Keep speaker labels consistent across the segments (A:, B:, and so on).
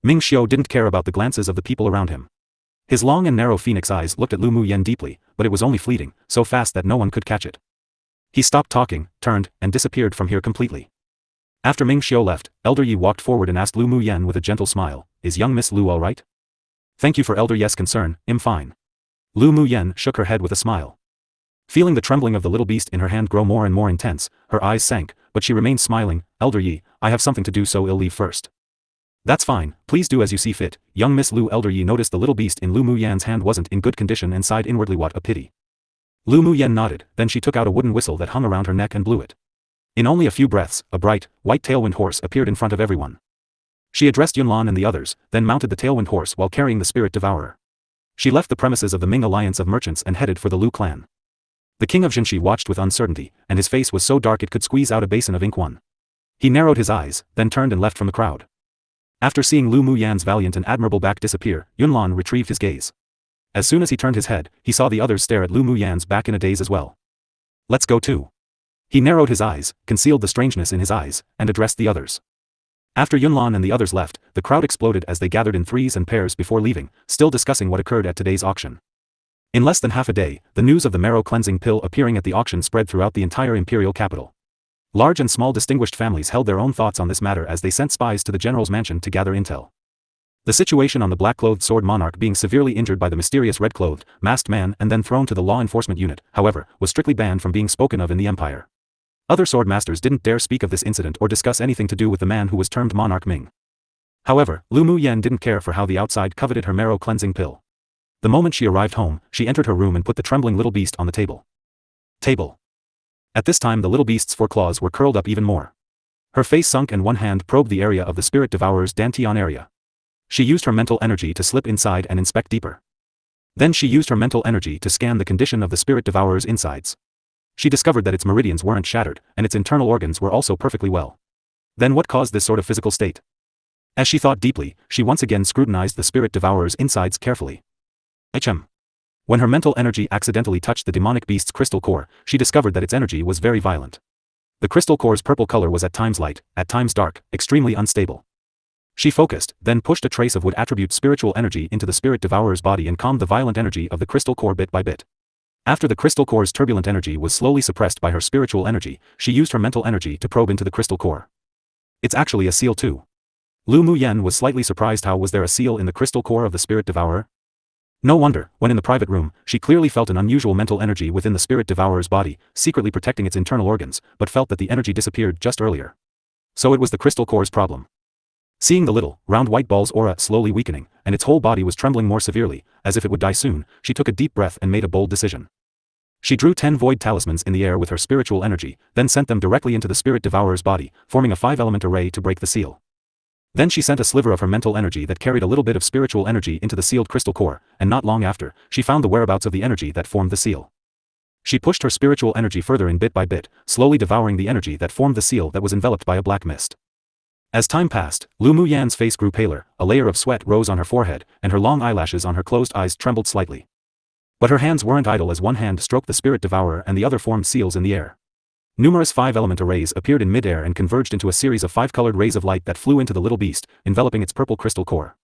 A: Ming Xiu didn't care about the glances of the people around him. His long and narrow phoenix eyes looked at Lu Muyen deeply, but it was only fleeting, so fast that no one could catch it. He stopped talking, turned, and disappeared from here completely. After Ming Xiu left, Elder Yi walked forward and asked Lu Muyen with a gentle smile, "Is young Miss Lu all right?" "Thank you for Elder Yi's concern, I'm fine." Lu Muyen shook her head with a smile. Feeling the trembling of the little beast in her hand grow more and more intense, her eyes sank, but she remained smiling. "Elder Yi, I have something to do, so I'll leave first." "That's fine, please do as you see fit." Young Miss Lu. Elder Yi noticed the little beast in Lu Muyen's hand wasn't in good condition and sighed inwardly, "What a pity." Lu Muyen nodded, then she took out a wooden whistle that hung around her neck and blew it. In only a few breaths, a bright, white tailwind horse appeared in front of everyone. She addressed Yunlan and the others, then mounted the tailwind horse while carrying the spirit devourer. She left the premises of the Ming Alliance of Merchants and headed for the Lu clan. The king of Jinshi watched with uncertainty, and his face was so dark it could squeeze out a basin of ink. He narrowed his eyes, then turned and left from the crowd. After seeing Lu Muyen's valiant and admirable back disappear, Yunlan retrieved his gaze. As soon as he turned his head, he saw the others stare at Lu Muyen's back in a daze as well. "Let's go too." He narrowed his eyes, concealed the strangeness in his eyes, and addressed the others. After Yunlan and the others left, the crowd exploded as they gathered in threes and pairs before leaving, still discussing what occurred at today's auction. In less than half a day, the news of the marrow cleansing pill appearing at the auction spread throughout the entire imperial capital. Large and small distinguished families held their own thoughts on this matter as they sent spies to the general's mansion to gather intel. The situation on the black-clothed sword monarch being severely injured by the mysterious red-clothed, masked man and then thrown to the law enforcement unit, however, was strictly banned from being spoken of in the empire. Other sword masters didn't dare speak of this incident or discuss anything to do with the man who was termed Monarch Ming. However, Lu Muyen didn't care for how the outside coveted her marrow cleansing pill. The moment she arrived home, she entered her room and put the trembling little beast on the table. At this time the little beast's foreclaws were curled up even more. Her face sunk and one hand probed the area of the spirit devourer's dantian area. She used her mental energy to slip inside and inspect deeper. Then she used her mental energy to scan the condition of the spirit devourer's insides. She discovered that its meridians weren't shattered, and its internal organs were also perfectly well. Then what caused this sort of physical state? As she thought deeply, she once again scrutinized the spirit devourer's insides carefully. When her mental energy accidentally touched the demonic beast's crystal core, she discovered that its energy was very violent. The crystal core's purple color was at times light, at times dark, extremely unstable. She focused, then pushed a trace of wood attribute spiritual energy into the spirit devourer's body and calmed the violent energy of the crystal core bit by bit. After the crystal core's turbulent energy was slowly suppressed by her spiritual energy, she used her mental energy to probe into the crystal core. "It's actually a seal too." Lu Muyen was slightly surprised. How was there a seal in the crystal core of the spirit devourer? No wonder, when in the private room, she clearly felt an unusual mental energy within the spirit devourer's body, secretly protecting its internal organs, but felt that the energy disappeared just earlier. So it was the crystal core's problem. Seeing the little, round white ball's aura slowly weakening, and its whole body was trembling more severely, as if it would die soon, she took a deep breath and made a bold decision. She drew 10 void talismans in the air with her spiritual energy, then sent them directly into the spirit devourer's body, forming a 5-element array to break the seal. Then she sent a sliver of her mental energy that carried a little bit of spiritual energy into the sealed crystal core, and not long after, she found the whereabouts of the energy that formed the seal. She pushed her spiritual energy further in bit by bit, slowly devouring the energy that formed the seal that was enveloped by a black mist. As time passed, Lu Muyen's face grew paler, a layer of sweat rose on her forehead, and her long eyelashes on her closed eyes trembled slightly. But her hands weren't idle as one hand stroked the spirit devourer and the other formed seals in the air. Numerous 5-element arrays appeared in mid-air and converged into a series of 5-colored rays of light that flew into the little beast, enveloping its purple crystal core.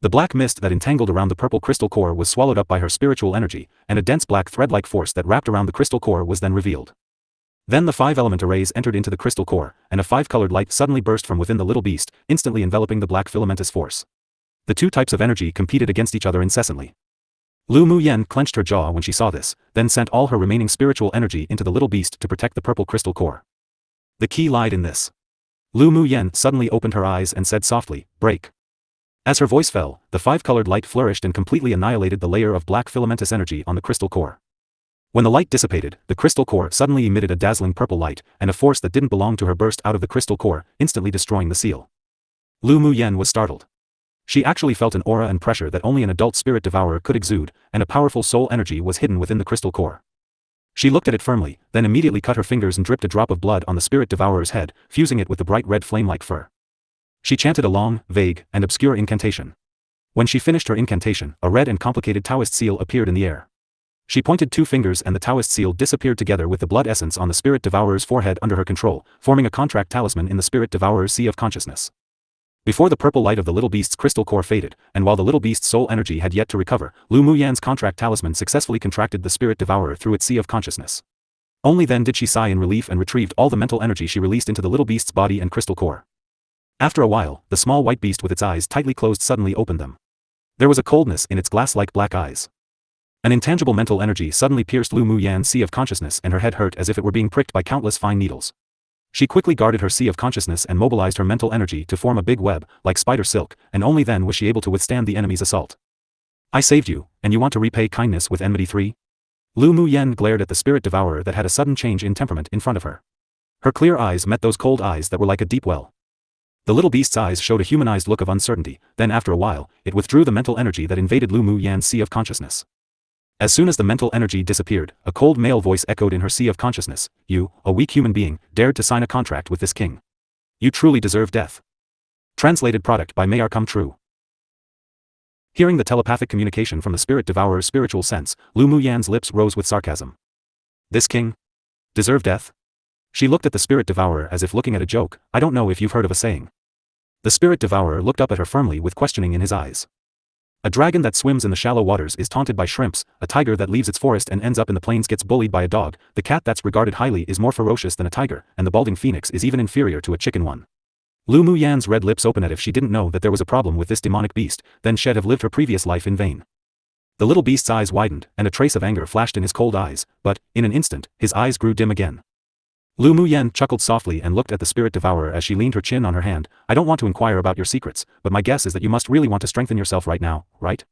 A: The black mist that entangled around the purple crystal core was swallowed up by her spiritual energy, and a dense black thread-like force that wrapped around the crystal core was then revealed. Then the 5-element arrays entered into the crystal core, and a 5-colored light suddenly burst from within the little beast, instantly enveloping the black filamentous force. The two types of energy competed against each other incessantly. Lu Muyen clenched her jaw when she saw this, then sent all her remaining spiritual energy into the little beast to protect the purple crystal core. The key lied in this. Lu Muyen suddenly opened her eyes and said softly, "Break." As her voice fell, the 5-colored light flourished and completely annihilated the layer of black filamentous energy on the crystal core. When the light dissipated, the crystal core suddenly emitted a dazzling purple light, and a force that didn't belong to her burst out of the crystal core, instantly destroying the seal. Lu Muyen was startled. She actually felt an aura and pressure that only an adult spirit devourer could exude, and a powerful soul energy was hidden within the crystal core. She looked at it firmly, then immediately cut her fingers and dripped a drop of blood on the spirit devourer's head, fusing it with the bright red flame-like fur. She chanted a long, vague, and obscure incantation. When she finished her incantation, a red and complicated Taoist seal appeared in the air. She pointed 2 fingers and the Taoist seal disappeared together with the blood essence on the spirit devourer's forehead under her control, forming a contract talisman in the spirit devourer's sea of consciousness. Before the purple light of the little beast's crystal core faded, and while the little beast's soul energy had yet to recover, Lu Muyan's contract talisman successfully contracted the spirit devourer through its sea of consciousness. Only then did she sigh in relief and retrieved all the mental energy she released into the little beast's body and crystal core. After a while, the small white beast with its eyes tightly closed suddenly opened them. There was a coldness in its glass-like black eyes. An intangible mental energy suddenly pierced Lu Muyan's sea of consciousness and her head hurt as if it were being pricked by countless fine needles. She quickly guarded her sea of consciousness and mobilized her mental energy to form a big web, like spider silk, and only then was she able to withstand the enemy's assault. I saved you, and you want to repay kindness with enmity 3? Lu Muyan glared at the spirit devourer that had a sudden change in temperament in front of her. Her clear eyes met those cold eyes that were like a deep well. The little beast's eyes showed a humanized look of uncertainty, then after a while, it withdrew the mental energy that invaded Lu Muyan's sea of consciousness. As soon as the mental energy disappeared, a cold male voice echoed in her sea of consciousness. You, a weak human being, dared to sign a contract with this king. You truly deserve death. Translated product by Mayar Come True. Hearing the telepathic communication from the spirit devourer's spiritual sense, Lu Muyan's lips rose with sarcasm. This king? Deserve death? She looked at the spirit devourer as if looking at a joke. I don't know if you've heard of a saying. The spirit devourer looked up at her firmly with questioning in his eyes. A dragon that swims in the shallow waters is taunted by shrimps, a tiger that leaves its forest and ends up in the plains gets bullied by a dog, the cat that's regarded highly is more ferocious than a tiger, and the balding phoenix is even inferior to a chicken one. Lu Muyan's red lips opened as if she didn't know that there was a problem with this demonic beast, then she'd have lived her previous life in vain. The little beast's eyes widened, and a trace of anger flashed in his cold eyes, but, in an instant, his eyes grew dim again. Lu Muyan chuckled softly and looked at the spirit devourer as she leaned her chin on her hand. I don't want to inquire about your secrets, but my guess is that you must really want to strengthen yourself right now, right?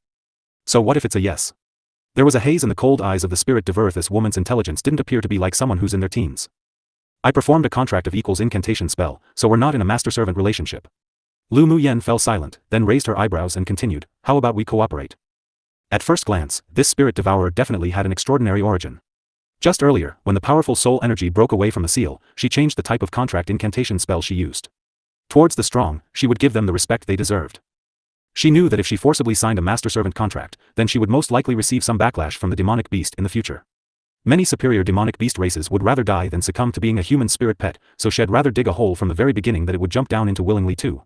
A: So what if it's a yes? There was a haze in the cold eyes of the spirit devourer. This woman's intelligence didn't appear to be like someone who's in their teens. I performed a contract of equals incantation spell, so we're not in a master-servant relationship. Lu Muyan fell silent, then raised her eyebrows and continued, how about we cooperate? At first glance, this spirit devourer definitely had an extraordinary origin. Just earlier, when the powerful soul energy broke away from the seal, she changed the type of contract incantation spell she used. Towards the strong, she would give them the respect they deserved. She knew that if she forcibly signed a master-servant contract, then she would most likely receive some backlash from the demonic beast in the future. Many superior demonic beast races would rather die than succumb to being a human spirit pet, so she'd rather dig a hole from the very beginning that it would jump down into willingly too.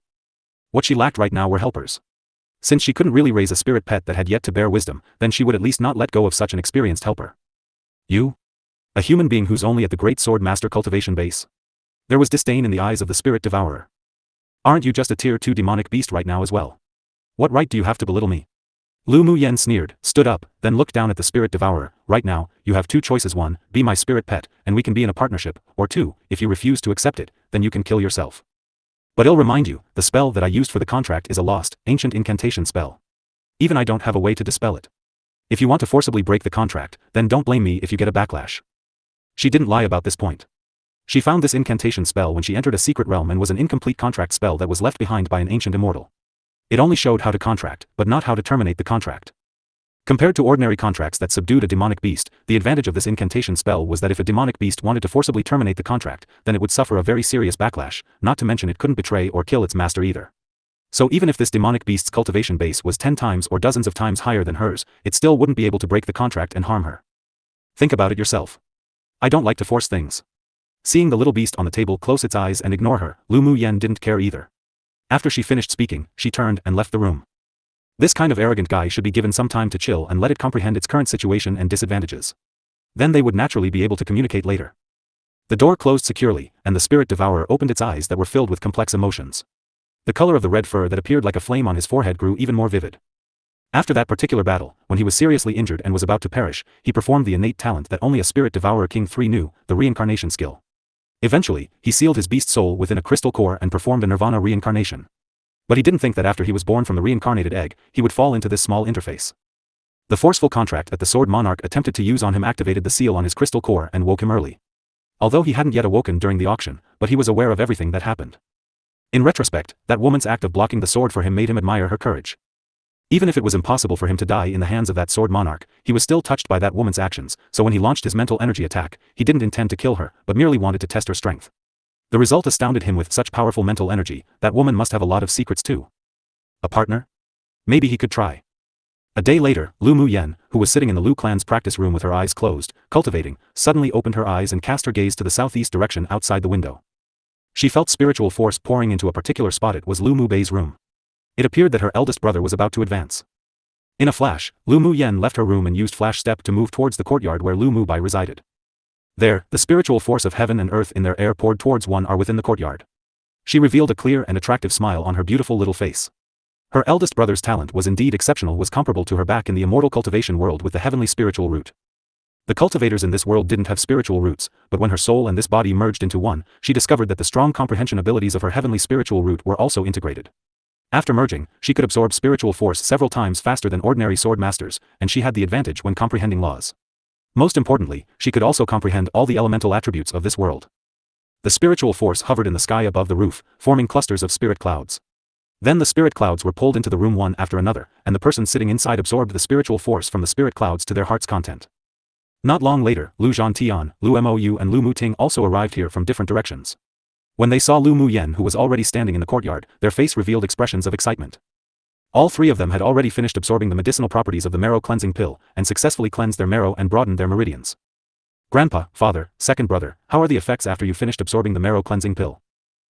A: What she lacked right now were helpers. Since she couldn't really raise a spirit pet that had yet to bear wisdom, then she would at least not let go of such an experienced helper. You? A human being who's only at the Great Sword Master Cultivation base? There was disdain in the eyes of the spirit devourer. Aren't you just a tier 2 demonic beast right now as well? What right do you have to belittle me? Lu Muyan sneered, stood up, then looked down at the spirit devourer. Right now, you have two choices: 1, be my spirit pet, and we can be in a partnership, or 2, if you refuse to accept it, then you can kill yourself. But I'll remind you, the spell that I used for the contract is a lost, ancient incantation spell. Even I don't have a way to dispel it. If you want to forcibly break the contract, then don't blame me if you get a backlash. She didn't lie about this point. She found this incantation spell when she entered a secret realm and was an incomplete contract spell that was left behind by an ancient immortal. It only showed how to contract, but not how to terminate the contract. Compared to ordinary contracts that subdued a demonic beast, the advantage of this incantation spell was that if a demonic beast wanted to forcibly terminate the contract, then it would suffer a very serious backlash, not to mention it couldn't betray or kill its master either. So even if this demonic beast's cultivation base was 10 times or dozens of times higher than hers, it still wouldn't be able to break the contract and harm her. Think about it yourself. I don't like to force things. Seeing the little beast on the table close its eyes and ignore her, Lu Muyan didn't care either. After she finished speaking, she turned and left the room. This kind of arrogant guy should be given some time to chill and let it comprehend its current situation and disadvantages. Then they would naturally be able to communicate later. The door closed securely, and the spirit devourer opened its eyes that were filled with complex emotions. The color of the red fur that appeared like a flame on his forehead grew even more vivid. After that particular battle, when he was seriously injured and was about to perish, he performed the innate talent that only a spirit devourer King 3 knew, the reincarnation skill. Eventually, he sealed his beast soul within a crystal core and performed a nirvana reincarnation. But he didn't think that after he was born from the reincarnated egg, he would fall into this small interface. The forceful contract that the Sword Monarch attempted to use on him activated the seal on his crystal core and woke him early. Although he hadn't yet awoken during the auction, but he was aware of everything that happened. In retrospect, that woman's act of blocking the sword for him made him admire her courage. Even if it was impossible for him to die in the hands of that Sword Monarch, he was still touched by that woman's actions, so when he launched his mental energy attack, he didn't intend to kill her, but merely wanted to test her strength. The result astounded him. With such powerful mental energy, that woman must have a lot of secrets too. A partner? Maybe he could try. A day later, Lu Muyan, who was sitting in the Lu clan's practice room with her eyes closed, cultivating, suddenly opened her eyes and cast her gaze to the southeast direction outside the window. She felt spiritual force pouring into a particular spot. It was Lu Mu Bei's room. It appeared that her eldest brother was about to advance. In a flash, Lu Mu Yen left her room and used flash step to move towards the courtyard where Lu Mu Bai resided. There, the spiritual force of heaven and earth in their air poured towards one are within the courtyard. She revealed a clear and attractive smile on her beautiful little face. Her eldest brother's talent was indeed exceptional, was comparable to her back in the immortal cultivation world with the heavenly spiritual root. The cultivators in this world didn't have spiritual roots, but when her soul and this body merged into one, she discovered that the strong comprehension abilities of her heavenly spiritual root were also integrated. After merging, she could absorb spiritual force several times faster than ordinary sword masters, and she had the advantage when comprehending laws. Most importantly, she could also comprehend all the elemental attributes of this world. The spiritual force hovered in the sky above the roof, forming clusters of spirit clouds. Then the spirit clouds were pulled into the room one after another, and the person sitting inside absorbed the spiritual force from the spirit clouds to their heart's content. Not long later, Lu Zhantian, Lu Mou and Lu Muting also arrived here from different directions. When they saw Lu Mu Yen, who was already standing in the courtyard, their face revealed expressions of excitement. All three of them had already finished absorbing the medicinal properties of the marrow cleansing pill, and successfully cleansed their marrow and broadened their meridians. Grandpa, father, second brother, how are the effects after you finished absorbing the marrow cleansing pill?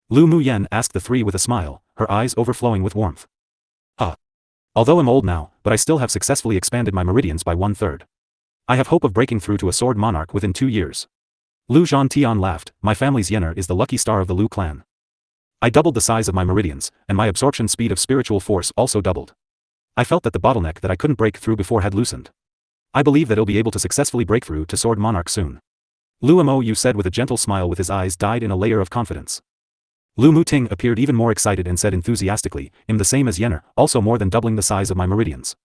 A: Lu Mu Yen asked the three with a smile, her eyes overflowing with warmth. Although I'm old now, but I still have successfully expanded my meridians by 1/3. I have hope of breaking through to a sword monarch within 2 years. Lu Zhantian laughed, my family's Yener is the lucky star of the Lu clan. I doubled the size of my meridians, and my absorption speed of spiritual force also doubled. I felt that the bottleneck that I couldn't break through before had loosened. I believe that I'll be able to successfully break through to sword monarch soon. Lu Mou said with a gentle smile, with his eyes dyed in a layer of confidence. Lu Muting appeared even more excited and said enthusiastically, I'm the same as Yener, also more than doubling the size of my meridians.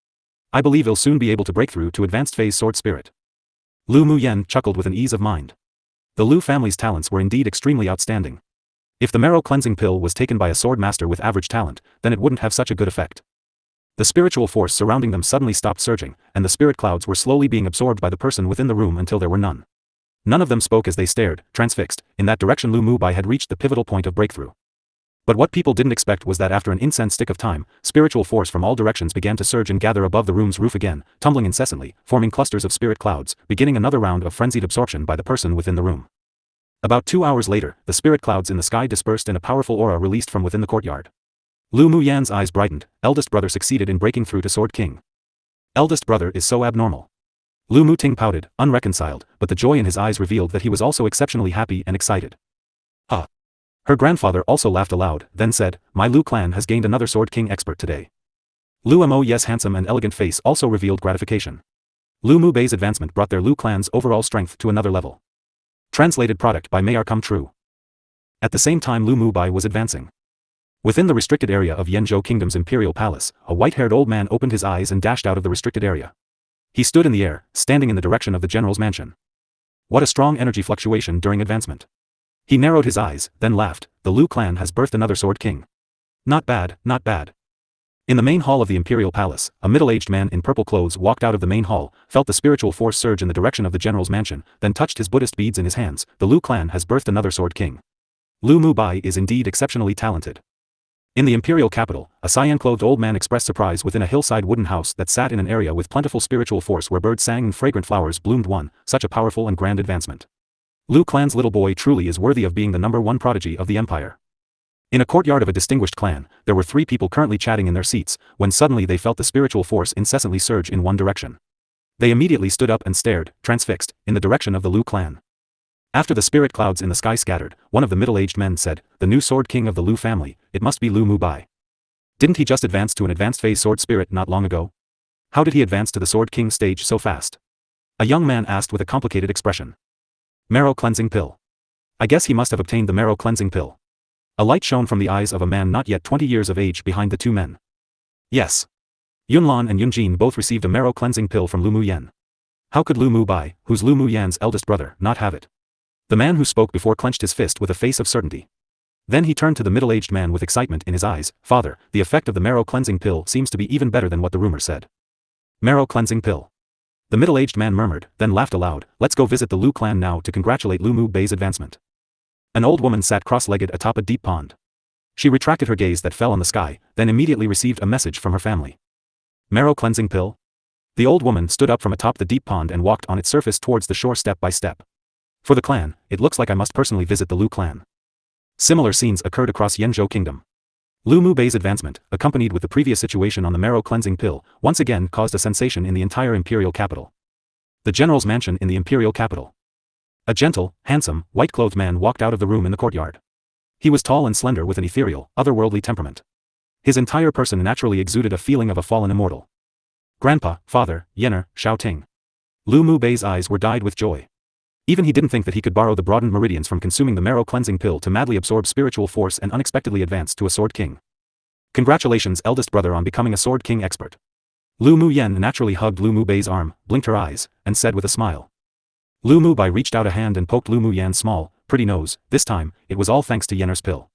A: I believe I'll soon be able to break through to advanced phase sword spirit. Lu Mu Yen chuckled with an ease of mind. The Lu family's talents were indeed extremely outstanding. If the marrow cleansing pill was taken by a sword master with average talent, then it wouldn't have such a good effect. The spiritual force surrounding them suddenly stopped surging, and the spirit clouds were slowly being absorbed by the person within the room until there were none. None of them spoke as they stared, transfixed, in that direction. Lu Mu Bai had reached the pivotal point of breakthrough. But what people didn't expect was that after an incense stick of time, spiritual force from all directions began to surge and gather above the room's roof again, tumbling incessantly, forming clusters of spirit clouds, beginning another round of frenzied absorption by the person within the room. About 2 hours later, the spirit clouds in the sky dispersed and a powerful aura released from within the courtyard. Lu Mu Yan's eyes brightened, eldest brother succeeded in breaking through to Sword King. Eldest brother is so abnormal. Lu Muting pouted, unreconciled, but the joy in his eyes revealed that he was also exceptionally happy and excited. Her grandfather also laughed aloud, then said, my Lu clan has gained another Sword King expert today. Lu Mo's handsome and elegant face also revealed gratification. Lu Mu Bei's advancement brought their Lu clan's overall strength to another level. Translated product by Mayar come true. At the same time Lu Mu Bai was advancing. Within the restricted area of Yanzhou Kingdom's imperial palace, a white-haired old man opened his eyes and dashed out of the restricted area. He stood in the air, standing in the direction of the general's mansion. What a strong energy fluctuation during advancement. He narrowed his eyes, then laughed, the Lu clan has birthed another Sword King. Not bad, not bad. In the main hall of the imperial palace, a middle-aged man in purple clothes walked out of the main hall, felt the spiritual force surge in the direction of the general's mansion, then touched his Buddhist beads in his hands. The Lu clan has birthed another Sword King. Lu Mu Bai is indeed exceptionally talented. In the imperial capital, a cyan-clothed old man expressed surprise within a hillside wooden house that sat in an area with plentiful spiritual force where birds sang and fragrant flowers bloomed. Such a powerful and grand advancement. Lu clan's little boy truly is worthy of being the #1 prodigy of the empire. In a courtyard of a distinguished clan, there were 3 people currently chatting in their seats, when suddenly they felt the spiritual force incessantly surge in one direction. They immediately stood up and stared, transfixed, in the direction of the Lu clan. After the spirit clouds in the sky scattered, one of the middle-aged men said, the new Sword King of the Lu family, it must be Lu Mu Bai. Didn't he just advance to an advanced phase sword spirit not long ago? How did he advance to the Sword King stage so fast? A young man asked with a complicated expression. Marrow cleansing pill. I guess he must have obtained the marrow cleansing pill. A light shone from the eyes of a man not yet 20 years of age behind the 2 men. Yes. Yunlan and Yunjin both received a marrow cleansing pill from Lu Mu Yan. How could Lu Mu Bai, who's Lu Mu Yan's eldest brother, not have it? The man who spoke before clenched his fist with a face of certainty. Then he turned to the middle-aged man with excitement in his eyes. Father, the effect of the marrow cleansing pill seems to be even better than what the rumor said. Marrow cleansing pill. The middle-aged man murmured, then laughed aloud. Let's go visit the Lu clan now to congratulate Lu Mu Bei's advancement. An old woman sat cross-legged atop a deep pond. She retracted her gaze that fell on the sky, then immediately received a message from her family. Marrow cleansing pill? The old woman stood up from atop the deep pond and walked on its surface towards the shore step by step. For the clan, it looks like I must personally visit the Lu clan. Similar scenes occurred across Yenzhou Kingdom. Lu Mu Bei's advancement, accompanied with the previous situation on the marrow cleansing pill, once again caused a sensation in the entire imperial capital. The general's mansion in the imperial capital. A gentle, handsome, white-clothed man walked out of the room in the courtyard. He was tall and slender with an ethereal, otherworldly temperament. His entire person naturally exuded a feeling of a fallen immortal. Grandpa, father, Yener, Shao Ting. Lu Mu Bei's eyes were dyed with joy. Even he didn't think that he could borrow the broadened meridians from consuming the marrow cleansing pill to madly absorb spiritual force and unexpectedly advance to a sword king. Congratulations, eldest brother, on becoming a sword king expert. Lu Mu Yen naturally hugged Lu Mu Bei's arm, blinked her eyes, and said with a smile. Lu Mu Bei reached out a hand and poked Lu Mu Yan's small, pretty nose. This time, it was all thanks to Yener's pill.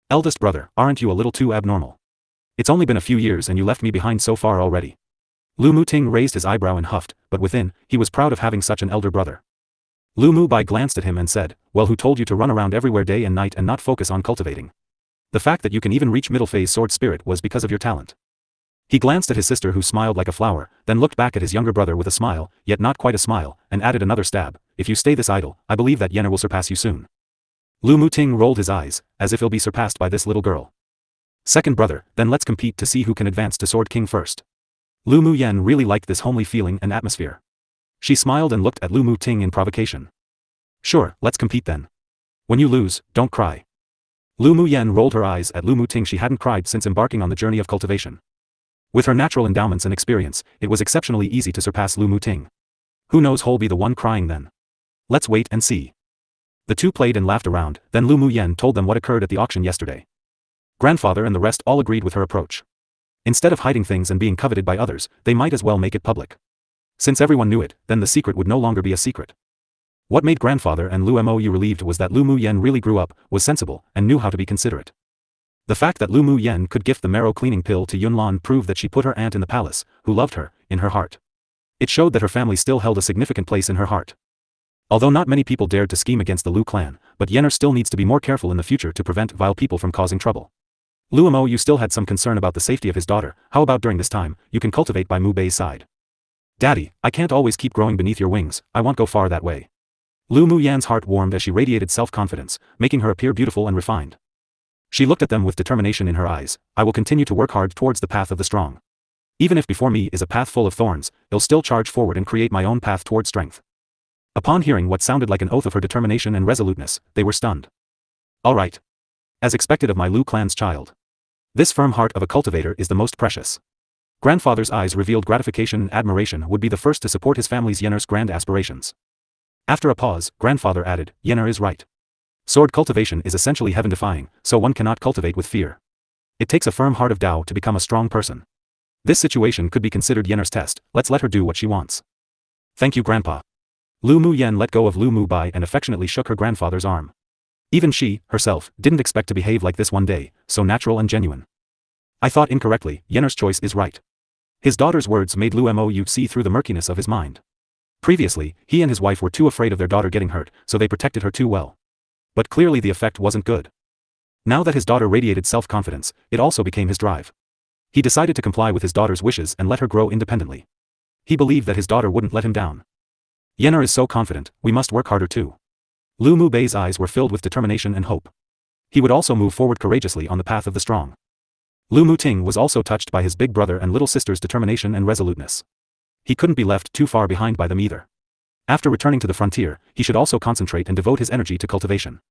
A: Eldest brother, aren't you a little too abnormal? It's only been a few years and you left me behind so far already. Lu Mu Ting raised his eyebrow and huffed, but within, he was proud of having such an elder brother. Lu Mu Bai glanced at him and said, well, who told you to run around everywhere day and night and not focus on cultivating? The fact that you can even reach middle phase sword spirit was because of your talent. He glanced at his sister, who smiled like a flower, then looked back at his younger brother with a smile, yet not quite a smile, and added another stab. If you stay this idle, I believe that Yener will surpass you soon. Lu Mu Ting rolled his eyes, as if he'll be surpassed by this little girl. Second brother, then let's compete to see who can advance to Sword King first. Lu Mu Yen really liked this homely feeling and atmosphere. She smiled and looked at Lu Mu Ting in provocation. Sure, let's compete then. When you lose, don't cry. Lu Mu Yen rolled her eyes at Lu Mu Ting. She hadn't cried since embarking on the journey of cultivation. With her natural endowments and experience, it was exceptionally easy to surpass Lu Mu Ting. Who knows who'll be the one crying then? Let's wait and see. The two played and laughed around, then Lu Mu Yen told them what occurred at the auction yesterday. Grandfather and the rest all agreed with her approach. Instead of hiding things and being coveted by others, they might as well make it public. Since everyone knew it, then the secret would no longer be a secret. What made grandfather and Lu Mou relieved was that Lu Mu Yen really grew up, was sensible, and knew how to be considerate. The fact that Lu Mu Yen could gift the marrow cleaning pill to Yunlan proved that she put her aunt in the palace, who loved her, in her heart. It showed that her family still held a significant place in her heart. Although not many people dared to scheme against the Lu clan, but Yener still needs to be more careful in the future to prevent vile people from causing trouble. Lu Mou still had some concern about the safety of his daughter. How about during this time, you can cultivate by Mu Bei's side? Daddy, I can't always keep growing beneath your wings, I won't go far that way. Lu Mu Yan's heart warmed as she radiated self-confidence, making her appear beautiful and refined. She looked at them with determination in her eyes. I will continue to work hard towards the path of the strong. Even if before me is a path full of thorns, I'll still charge forward and create my own path towards strength. Upon hearing what sounded like an oath of her determination and resoluteness, they were stunned. All right. As expected of my Lu clan's child. This firm heart of a cultivator is the most precious. Grandfather's eyes revealed gratification and admiration would be the first to support his family's Yener's grand aspirations. After a pause, grandfather added, Yener is right. Sword cultivation is essentially heaven-defying, so one cannot cultivate with fear. It takes a firm heart of Tao to become a strong person. This situation could be considered Yener's test. Let's let her do what she wants. Thank you, Grandpa. Lu Mu Yen let go of Lu Mu Bai and affectionately shook her grandfather's arm. Even she, herself, didn't expect to behave like this one day, so natural and genuine. I thought incorrectly. Yener's choice is right. His daughter's words made Lu Mou see through the murkiness of his mind. Previously, he and his wife were too afraid of their daughter getting hurt, so they protected her too well. But clearly the effect wasn't good. Now that his daughter radiated self-confidence, it also became his drive. He decided to comply with his daughter's wishes and let her grow independently. He believed that his daughter wouldn't let him down. Yener is so confident, we must work harder too. Lu Mu Bei's eyes were filled with determination and hope. He would also move forward courageously on the path of the strong. Lu Mu Ting was also touched by his big brother and little sister's determination and resoluteness. He couldn't be left too far behind by them either. After returning to the frontier, he should also concentrate and devote his energy to cultivation.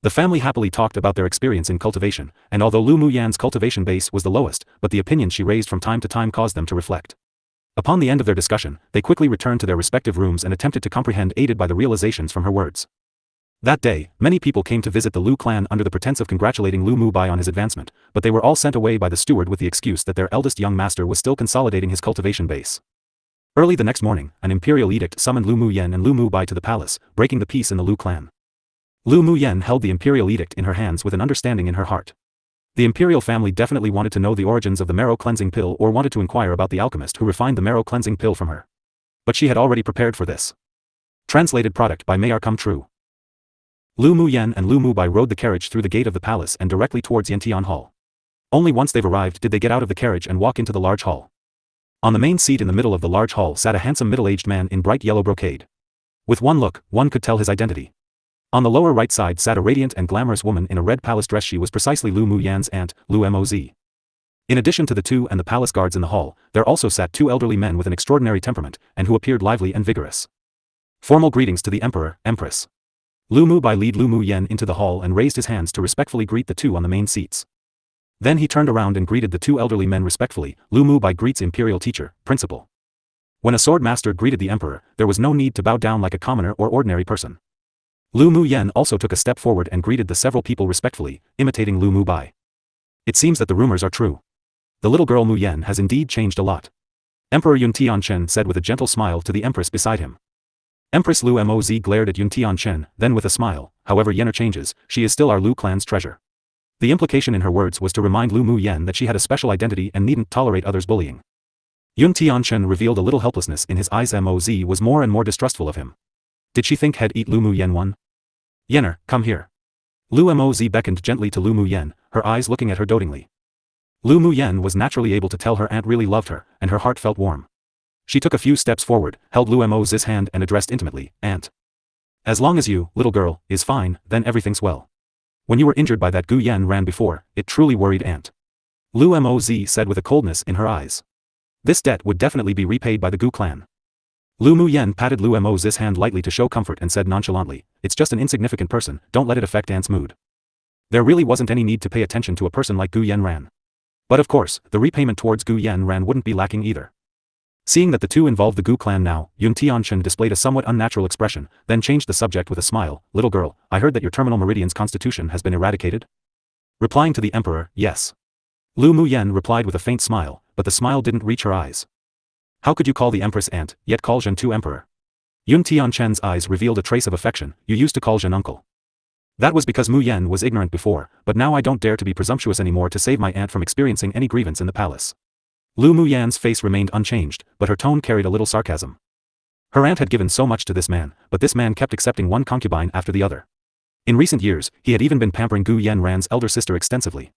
A: The family happily talked about their experience in cultivation, and although Lu Mu Yan's cultivation base was the lowest, but the opinions she raised from time to time caused them to reflect. Upon the end of their discussion, they quickly returned to their respective rooms and attempted to comprehend, aided by the realizations from her words. That day, many people came to visit the Lu clan under the pretense of congratulating Lu Mu Bai on his advancement, but they were all sent away by the steward with the excuse that their eldest young master was still consolidating his cultivation base. Early the next morning, an imperial edict summoned Lu Mu Yen and Lu Mu Bai to the palace, breaking the peace in the Lu clan. Lu Mu Yen held the imperial edict in her hands with an understanding in her heart. The imperial family definitely wanted to know the origins of the marrow cleansing pill or wanted to inquire about the alchemist who refined the marrow cleansing pill from her. But she had already prepared for this. Translated product by Mayar Come True. Lu Mu Yen and Lu Mu Bai rode the carriage through the gate of the palace and directly towards Yantian Hall. Only once they've arrived did they get out of the carriage and walk into the large hall. On the main seat in the middle of the large hall sat a handsome middle-aged man in bright yellow brocade. With one look, one could tell his identity. On the lower right side sat a radiant and glamorous woman in a red palace dress. She was precisely Lu Muyan's aunt, Lu Moz. In addition to the two and the palace guards in the hall, there also sat two elderly men with an extraordinary temperament, and who appeared lively and vigorous. Formal greetings to the Emperor, Empress. Lu Mubai lead Lu Muyen into the hall and raised his hands to respectfully greet the two on the main seats. Then he turned around and greeted the two elderly men respectfully. Lu Mubai greets Imperial Teacher, Principal. When a sword master greeted the Emperor, there was no need to bow down like a commoner or ordinary person. Lu Muyen also took a step forward and greeted the several people respectfully, imitating Lu Mubai. It seems that the rumors are true. The little girl Muyen has indeed changed a lot. Emperor Yun Tianchen said with a gentle smile to the Empress beside him. Empress Lu Moz glared at Yun Tianchen, then with a smile, however Yenner changes, she is still our Lu clan's treasure. The implication in her words was to remind Lu Muyen that she had a special identity and needn't tolerate others bullying. Yun Tianchen revealed a little helplessness in his eyes. Moz was more and more distrustful of him. Did she think he'd eat Lu Muyen one? Yenner, come here. Lu Moz beckoned gently to Lu Muyen, her eyes looking at her dotingly. Lu Muyen was naturally able to tell her aunt really loved her, and her heart felt warm. She took a few steps forward, held Lu Moz's hand and addressed intimately, Aunt. As long as you, little girl, is fine, then everything's well. When you were injured by that Gu Yan ran before, it truly worried Aunt. Lu Moz said with a coldness in her eyes. This debt would definitely be repaid by the Gu clan. Lu Muyen patted Lu Moz's hand lightly to show comfort and said nonchalantly, it's just an insignificant person, don't let it affect Aunt's mood. There really wasn't any need to pay attention to a person like Gu Yan Ran. But of course, the repayment towards Gu Yan Ran wouldn't be lacking either. Seeing that the two involved the Gu clan now, Yun Tianchen displayed a somewhat unnatural expression, then changed the subject with a smile. Little girl, I heard that your terminal meridian's constitution has been eradicated? Replying to the Emperor, yes. Lu Muyen replied with a faint smile, but the smile didn't reach her eyes. How could you call the Empress aunt, yet call Zhen Tu Emperor? Yun Tianchen's eyes revealed a trace of affection. You used to call Zhen uncle. That was because Muyen was ignorant before, but now I don't dare to be presumptuous anymore to save my aunt from experiencing any grievance in the palace. Lu Muyen's face remained unchanged, but her tone carried a little sarcasm. Her aunt had given so much to this man, but this man kept accepting one concubine after the other. In recent years, he had even been pampering Gu Yan Ran's elder sister extensively.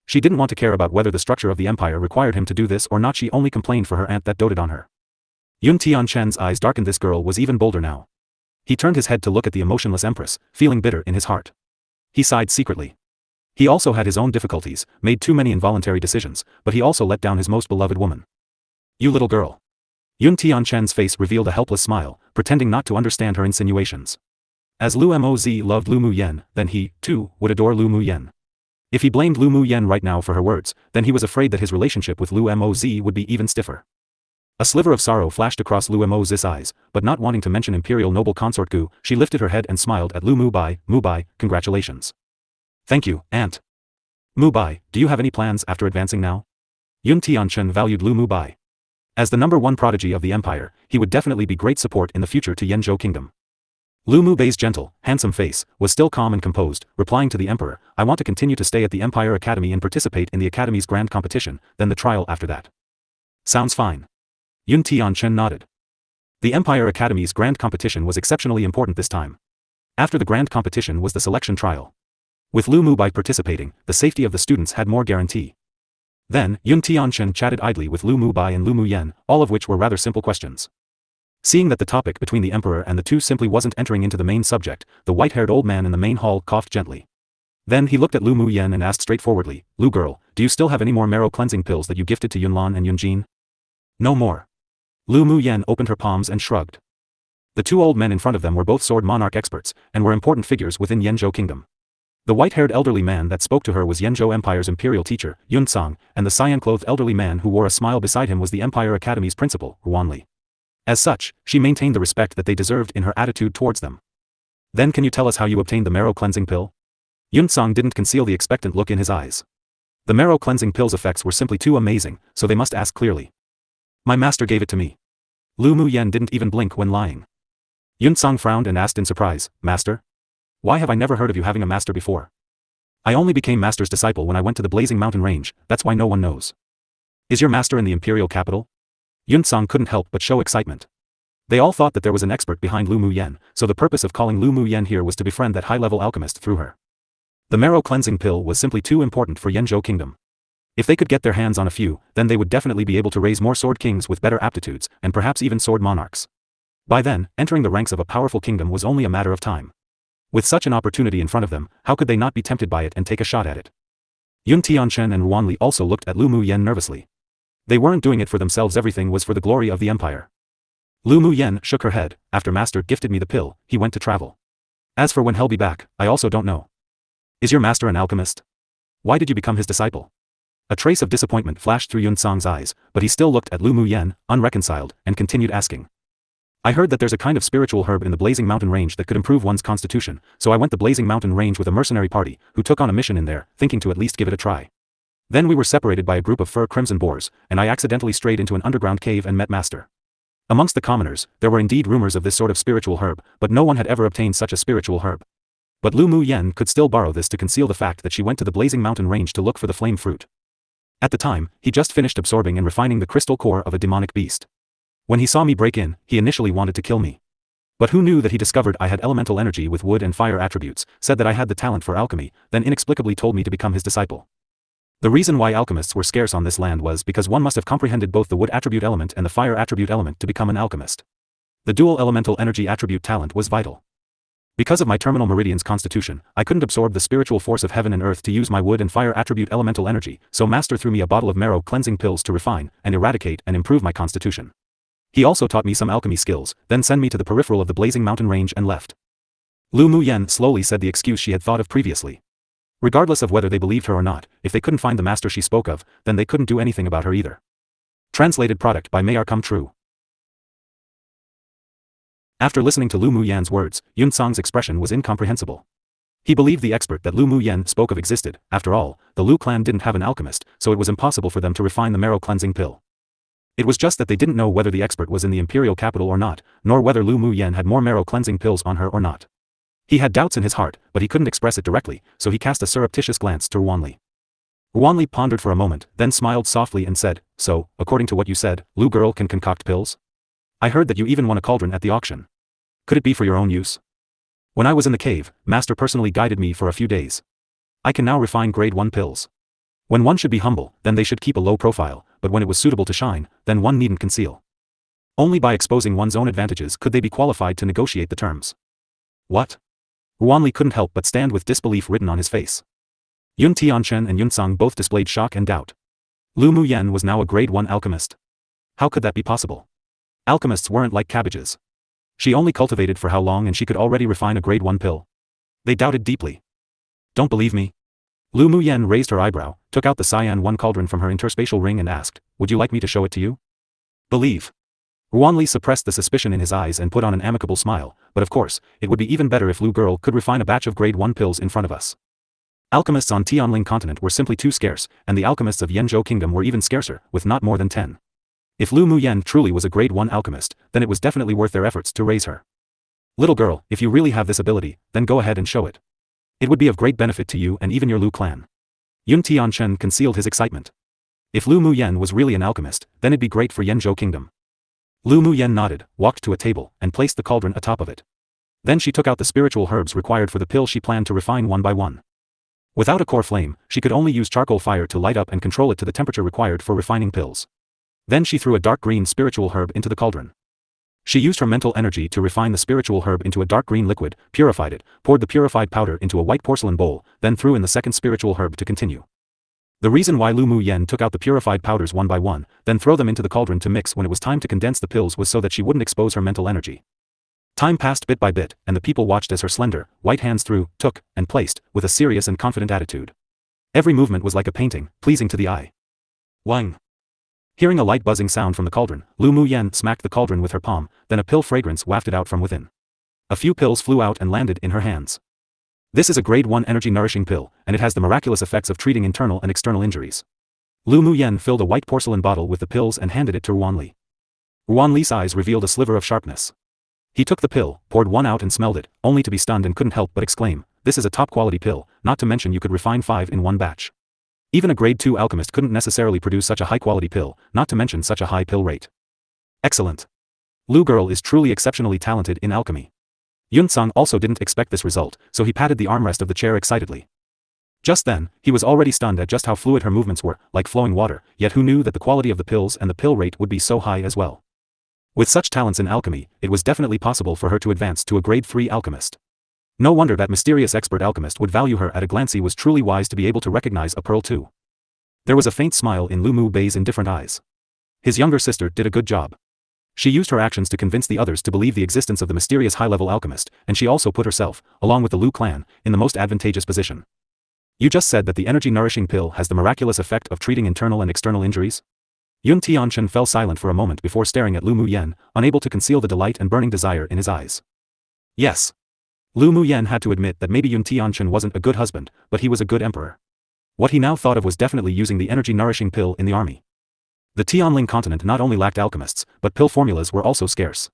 A: She didn't want to care about whether the structure of the empire required him to do this or not. She only complained for her aunt that doted on her. Yun Tianchen's eyes darkened. This girl was even bolder now. He turned his head to look at the emotionless empress, feeling bitter in his heart. He sighed secretly. He also had his own difficulties, made too many involuntary decisions, but he also let down his most beloved woman. You little girl. Yun Tianchen's face revealed a helpless smile, pretending not to understand her insinuations. As Lu Moz loved Lu Muyen, then he, too, would adore Lu Muyen. If he blamed Lu Muyen right now for her words, then he was afraid that his relationship with Lu Moz would be even stiffer. A sliver of sorrow flashed across Lu Moz's eyes, but not wanting to mention Imperial Noble Consort Gu, she lifted her head and smiled at Lu Mubai. Mubai, congratulations. Thank you, Aunt. Mubai, do you have any plans after advancing now? Yun Tianchen valued Lu Mubai. As the #1 prodigy of the empire, he would definitely be great support in the future to Yenzhou Kingdom. Lu Mubei's gentle, handsome face was still calm and composed, replying to the Emperor, I want to continue to stay at the Empire Academy and participate in the Academy's grand competition, then the trial after that. Sounds fine. Yun Tianchen nodded. The Empire Academy's grand competition was exceptionally important this time. After the grand competition was the selection trial. With Lu Mubai participating, the safety of the students had more guarantee. Then, Yun Tianchen chatted idly with Lu Mubai and Lu Muyen, all of which were rather simple questions. Seeing that the topic between the Emperor and the two simply wasn't entering into the main subject, the white-haired old man in the main hall coughed gently. Then he looked at Lu Muyen and asked straightforwardly, Lu girl, do you still have any more marrow cleansing pills that you gifted to Yunlan and Yunjin? No more. Lu Muyen opened her palms and shrugged. The two old men in front of them were both sword monarch experts, and were important figures within Yenzhou Kingdom. The white-haired elderly man that spoke to her was Yenzhou Empire's imperial teacher, Yun Tsang, and the cyan-clothed elderly man who wore a smile beside him was the Empire Academy's principal, Ruan Li. As such, she maintained the respect that they deserved in her attitude towards them. Then can you tell us how you obtained the marrow cleansing pill? Yun Tsang didn't conceal the expectant look in his eyes. The marrow cleansing pill's effects were simply too amazing, so they must ask clearly. My master gave it to me. Lu Muyen didn't even blink when lying. Yun Tsang frowned and asked in surprise, Master? Why have I never heard of you having a master before? I only became master's disciple when I went to the Blazing Mountain Range, that's why no one knows. Is your master in the imperial capital? Yun Tsang couldn't help but show excitement. They all thought that there was an expert behind Lu Muyen, so the purpose of calling Lu Muyen here was to befriend that high-level alchemist through her. The marrow cleansing pill was simply too important for Yenzhou Kingdom. If they could get their hands on a few, then they would definitely be able to raise more sword kings with better aptitudes, and perhaps even sword monarchs. By then, entering the ranks of a powerful kingdom was only a matter of time. With such an opportunity in front of them, how could they not be tempted by it and take a shot at it? Yun Tianchen and Ruan Li also looked at Lu Mu Yen nervously. They weren't doing it for themselves, everything was for the glory of the empire. Lu Mu Yen shook her head. After master gifted me the pill, he went to travel. As for when he'll be back, I also don't know. Is your master an alchemist? Why did you become his disciple? A trace of disappointment flashed through Yun Sang's eyes, but he still looked at Lu Mu Yen, unreconciled, and continued asking. I heard that there's a kind of spiritual herb in the Blazing Mountain Range that could improve one's constitution, so I went the Blazing Mountain Range with a mercenary party, who took on a mission in there, thinking to at least give it a try. Then we were separated by a group of fur crimson boars, and I accidentally strayed into an underground cave and met master. Amongst the commoners, there were indeed rumors of this sort of spiritual herb, but no one had ever obtained such a spiritual herb. But Lu Mu Yen could still borrow this to conceal the fact that she went to the Blazing Mountain Range to look for the flame fruit. At the time, he just finished absorbing and refining the crystal core of a demonic beast. When he saw me break in, he initially wanted to kill me. But who knew that he discovered I had elemental energy with wood and fire attributes, said that I had the talent for alchemy, then inexplicably told me to become his disciple. The reason why alchemists were scarce on this land was because one must have comprehended both the wood attribute element and the fire attribute element to become an alchemist. The dual elemental energy attribute talent was vital. Because of my terminal meridian's constitution, I couldn't absorb the spiritual force of heaven and earth to use my wood and fire attribute elemental energy, so master threw me a bottle of marrow cleansing pills to refine, and eradicate and improve my constitution. He also taught me some alchemy skills, then sent me to the peripheral of the Blazing Mountain Range and left. Lu Mu Yen slowly said the excuse she had thought of previously. Regardless of whether they believed her or not, if they couldn't find the master she spoke of, then they couldn't do anything about her either. Translated product by Mayar Come True. After listening to Lu Mu Yan's words, Yun Sang's expression was incomprehensible. He believed the expert that Lu Mu Yan spoke of existed. After all, the Lu clan didn't have an alchemist, so it was impossible for them to refine the marrow cleansing pill. It was just that they didn't know whether the expert was in the imperial capital or not, nor whether Lu Mu Yan had more marrow cleansing pills on her or not. He had doubts in his heart, but he couldn't express it directly, so he cast a surreptitious glance to Ruan Li. Ruan Li pondered for a moment, then smiled softly and said, So, according to what you said, Lu girl can concoct pills? I heard that you even won a cauldron at the auction. Could it be for your own use? When I was in the cave, master personally guided me for a few days. I can now refine grade 1 pills. When one should be humble, then they should keep a low profile, but when it was suitable to shine, then one needn't conceal. Only by exposing one's own advantages could they be qualified to negotiate the terms. What? Ruan Li couldn't help but stand with disbelief written on his face. Yun Tianchen and Yun Sang both displayed shock and doubt. Lu Mu Yen was now a grade 1 alchemist. How could that be possible? Alchemists weren't like cabbages. She only cultivated for how long and she could already refine a grade 1 pill? They doubted deeply. Don't believe me? Lu Mu Yen raised her eyebrow, took out the Cyan 1 cauldron from her interspatial ring and asked, Would you like me to show it to you? Believe. Ruan Li suppressed the suspicion in his eyes and put on an amicable smile, but of course, it would be even better if Lu girl could refine a batch of grade 1 pills in front of us. Alchemists on Tianling continent were simply too scarce, and the alchemists of Yanzhou kingdom were even scarcer, with not more than 10. If Lu Mu Yen truly was a grade 1 alchemist, then it was definitely worth their efforts to raise her. Little girl, if you really have this ability, then go ahead and show it. It would be of great benefit to you and even your Lu clan. Yun Tianchen concealed his excitement. If Lu Mu Yen was really an alchemist, then it'd be great for Yanzhou kingdom. Lu Mu Yen nodded, walked to a table, and placed the cauldron atop of it. Then she took out the spiritual herbs required for the pill she planned to refine one by one. Without a core flame, she could only use charcoal fire to light up and control it to the temperature required for refining pills. Then she threw a dark green spiritual herb into the cauldron. She used her mental energy to refine the spiritual herb into a dark green liquid, purified it, poured the purified powder into a white porcelain bowl, then threw in the second spiritual herb to continue. The reason why Lu Mu Yen took out the purified powders one by one, then throw them into the cauldron to mix when it was time to condense the pills was so that she wouldn't expose her mental energy. Time passed bit by bit, and the people watched as her slender, white hands threw, took, and placed, with a serious and confident attitude. Every movement was like a painting, pleasing to the eye. Wang. Hearing a light buzzing sound from the cauldron, Lu Mu Yen smacked the cauldron with her palm, then a pill fragrance wafted out from within. A few pills flew out and landed in her hands. This is a grade 1 energy nourishing pill, and it has the miraculous effects of treating internal and external injuries. Lu Mu Yen filled a white porcelain bottle with the pills and handed it to Ruan Li. Ruan Li's eyes revealed a sliver of sharpness. He took the pill, poured one out and smelled it, only to be stunned and couldn't help but exclaim, This is a top quality pill, not to mention you could refine 5 in one batch. Even a grade 2 alchemist couldn't necessarily produce such a high quality pill, not to mention such a high pill rate. Excellent. Lu girl is truly exceptionally talented in alchemy. Yun Sang also didn't expect this result, so he patted the armrest of the chair excitedly. Just then, he was already stunned at just how fluid her movements were, like flowing water, yet who knew that the quality of the pills and the pill rate would be so high as well. With such talents in alchemy, it was definitely possible for her to advance to a grade 3 alchemist. No wonder that mysterious expert alchemist would value her at a glance. He was truly wise to be able to recognize a pearl too. There was a faint smile in Lu Mu Bei's indifferent eyes. His younger sister did a good job. She used her actions to convince the others to believe the existence of the mysterious high-level alchemist, and she also put herself, along with the Lu clan, in the most advantageous position. You just said that the energy-nourishing pill has the miraculous effect of treating internal and external injuries? Yun Tianchen fell silent for a moment before staring at Lu Mu Yen, unable to conceal the delight and burning desire in his eyes. Yes. Lu Mu Yen had to admit that maybe Yun Tianchen wasn't a good husband, but he was a good emperor. What he now thought of was definitely using the energy-nourishing pill in the army. The Tianling continent not only lacked alchemists, but pill formulas were also scarce.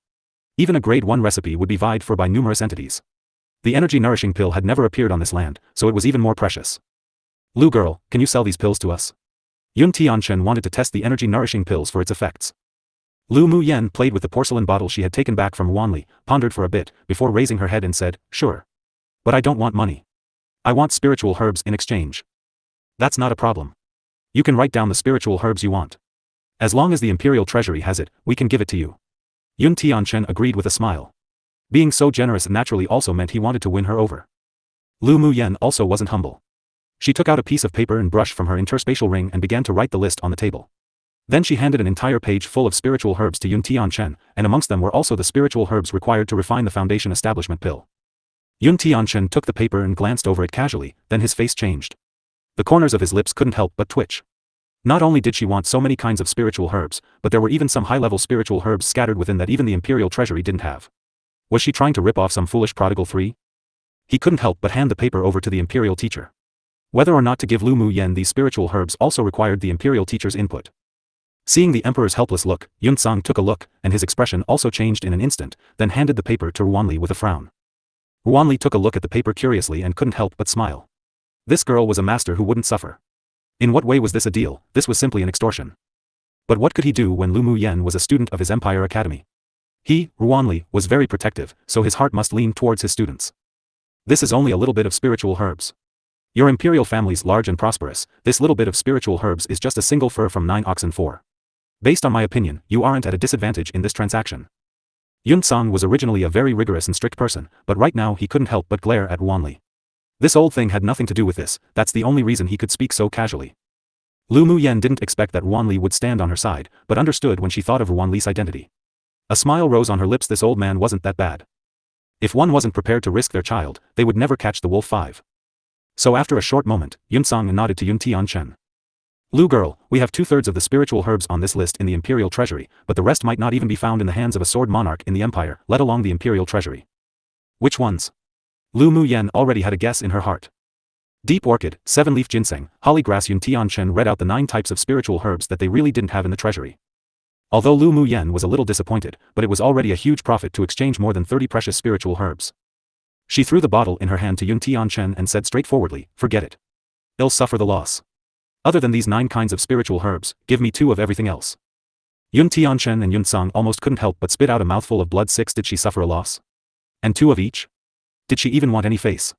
A: Even a grade 1 recipe would be vied for by numerous entities. The energy-nourishing pill had never appeared on this land, so it was even more precious. Lu girl, can you sell these pills to us? Yun Tianchen wanted to test the energy-nourishing pills for its effects. Lu Mu Yen played with the porcelain bottle she had taken back from Wanli, pondered for a bit, before raising her head and said, sure. But I don't want money. I want spiritual herbs in exchange. That's not a problem. You can write down the spiritual herbs you want. As long as the Imperial Treasury has it, we can give it to you. Yun Tianchen agreed with a smile. Being so generous naturally also meant he wanted to win her over. Lu Mu Yen also wasn't humble. She took out a piece of paper and brush from her interspatial ring and began to write the list on the table. Then she handed an entire page full of spiritual herbs to Yun Tianchen, and amongst them were also the spiritual herbs required to refine the Foundation Establishment pill. Yun Tianchen took the paper and glanced over it casually, then his face changed. The corners of his lips couldn't help but twitch. Not only did she want so many kinds of spiritual herbs, but there were even some high-level spiritual herbs scattered within that even the Imperial Treasury didn't have. Was she trying to rip off some foolish prodigal 3? He couldn't help but hand the paper over to the Imperial teacher. Whether or not to give Lu Mu Yen these spiritual herbs also required the Imperial teacher's input. Seeing the Emperor's helpless look, Yun Tsang took a look, and his expression also changed in an instant, then handed the paper to Ruanli with a frown. Ruanli took a look at the paper curiously and couldn't help but smile. This girl was a master who wouldn't suffer. In what way was this a deal? This was simply an extortion. But what could he do when Lu Mu Yen was a student of his Empire Academy? He, Ruanli, was very protective, so his heart must lean towards his students. This is only a little bit of spiritual herbs. Your imperial family's large and prosperous, this little bit of spiritual herbs is just a single fur from 9 oxen 4. Based on my opinion, you aren't at a disadvantage in this transaction. Yun Tsang was originally a very rigorous and strict person, but right now he couldn't help but glare at Ruanli. This old thing had nothing to do with this, that's the only reason he could speak so casually. Lu Mu Yen didn't expect that Ruanli would stand on her side, but understood when she thought of Ruanli's identity. A smile rose on her lips. This old man wasn't that bad. If one wasn't prepared to risk their child, they would never catch the wolf 5. So after a short moment, Yun Tsang nodded to Yun Tianchen. Lu girl, we have 2/3 of the spiritual herbs on this list in the Imperial Treasury, but the rest might not even be found in the hands of a sword monarch in the Empire, let alone the Imperial Treasury. Which ones? Lu Mu Yen already had a guess in her heart. Deep orchid, 7-leaf ginseng, holly grass. Yun Tianchen read out the 9 types of spiritual herbs that they really didn't have in the treasury. Although Lu Mu Yen was a little disappointed, but it was already a huge profit to exchange more than 30 precious spiritual herbs. She threw the bottle in her hand to Yun Tianchen and said straightforwardly, forget it. I'll suffer the loss. Other than these 9 kinds of spiritual herbs, give me 2 of everything else. Yun Tianchen and Yun Tsang almost couldn't help but spit out a mouthful of blood. 6. Did she suffer a loss? And 2 of each? Did she even want any face?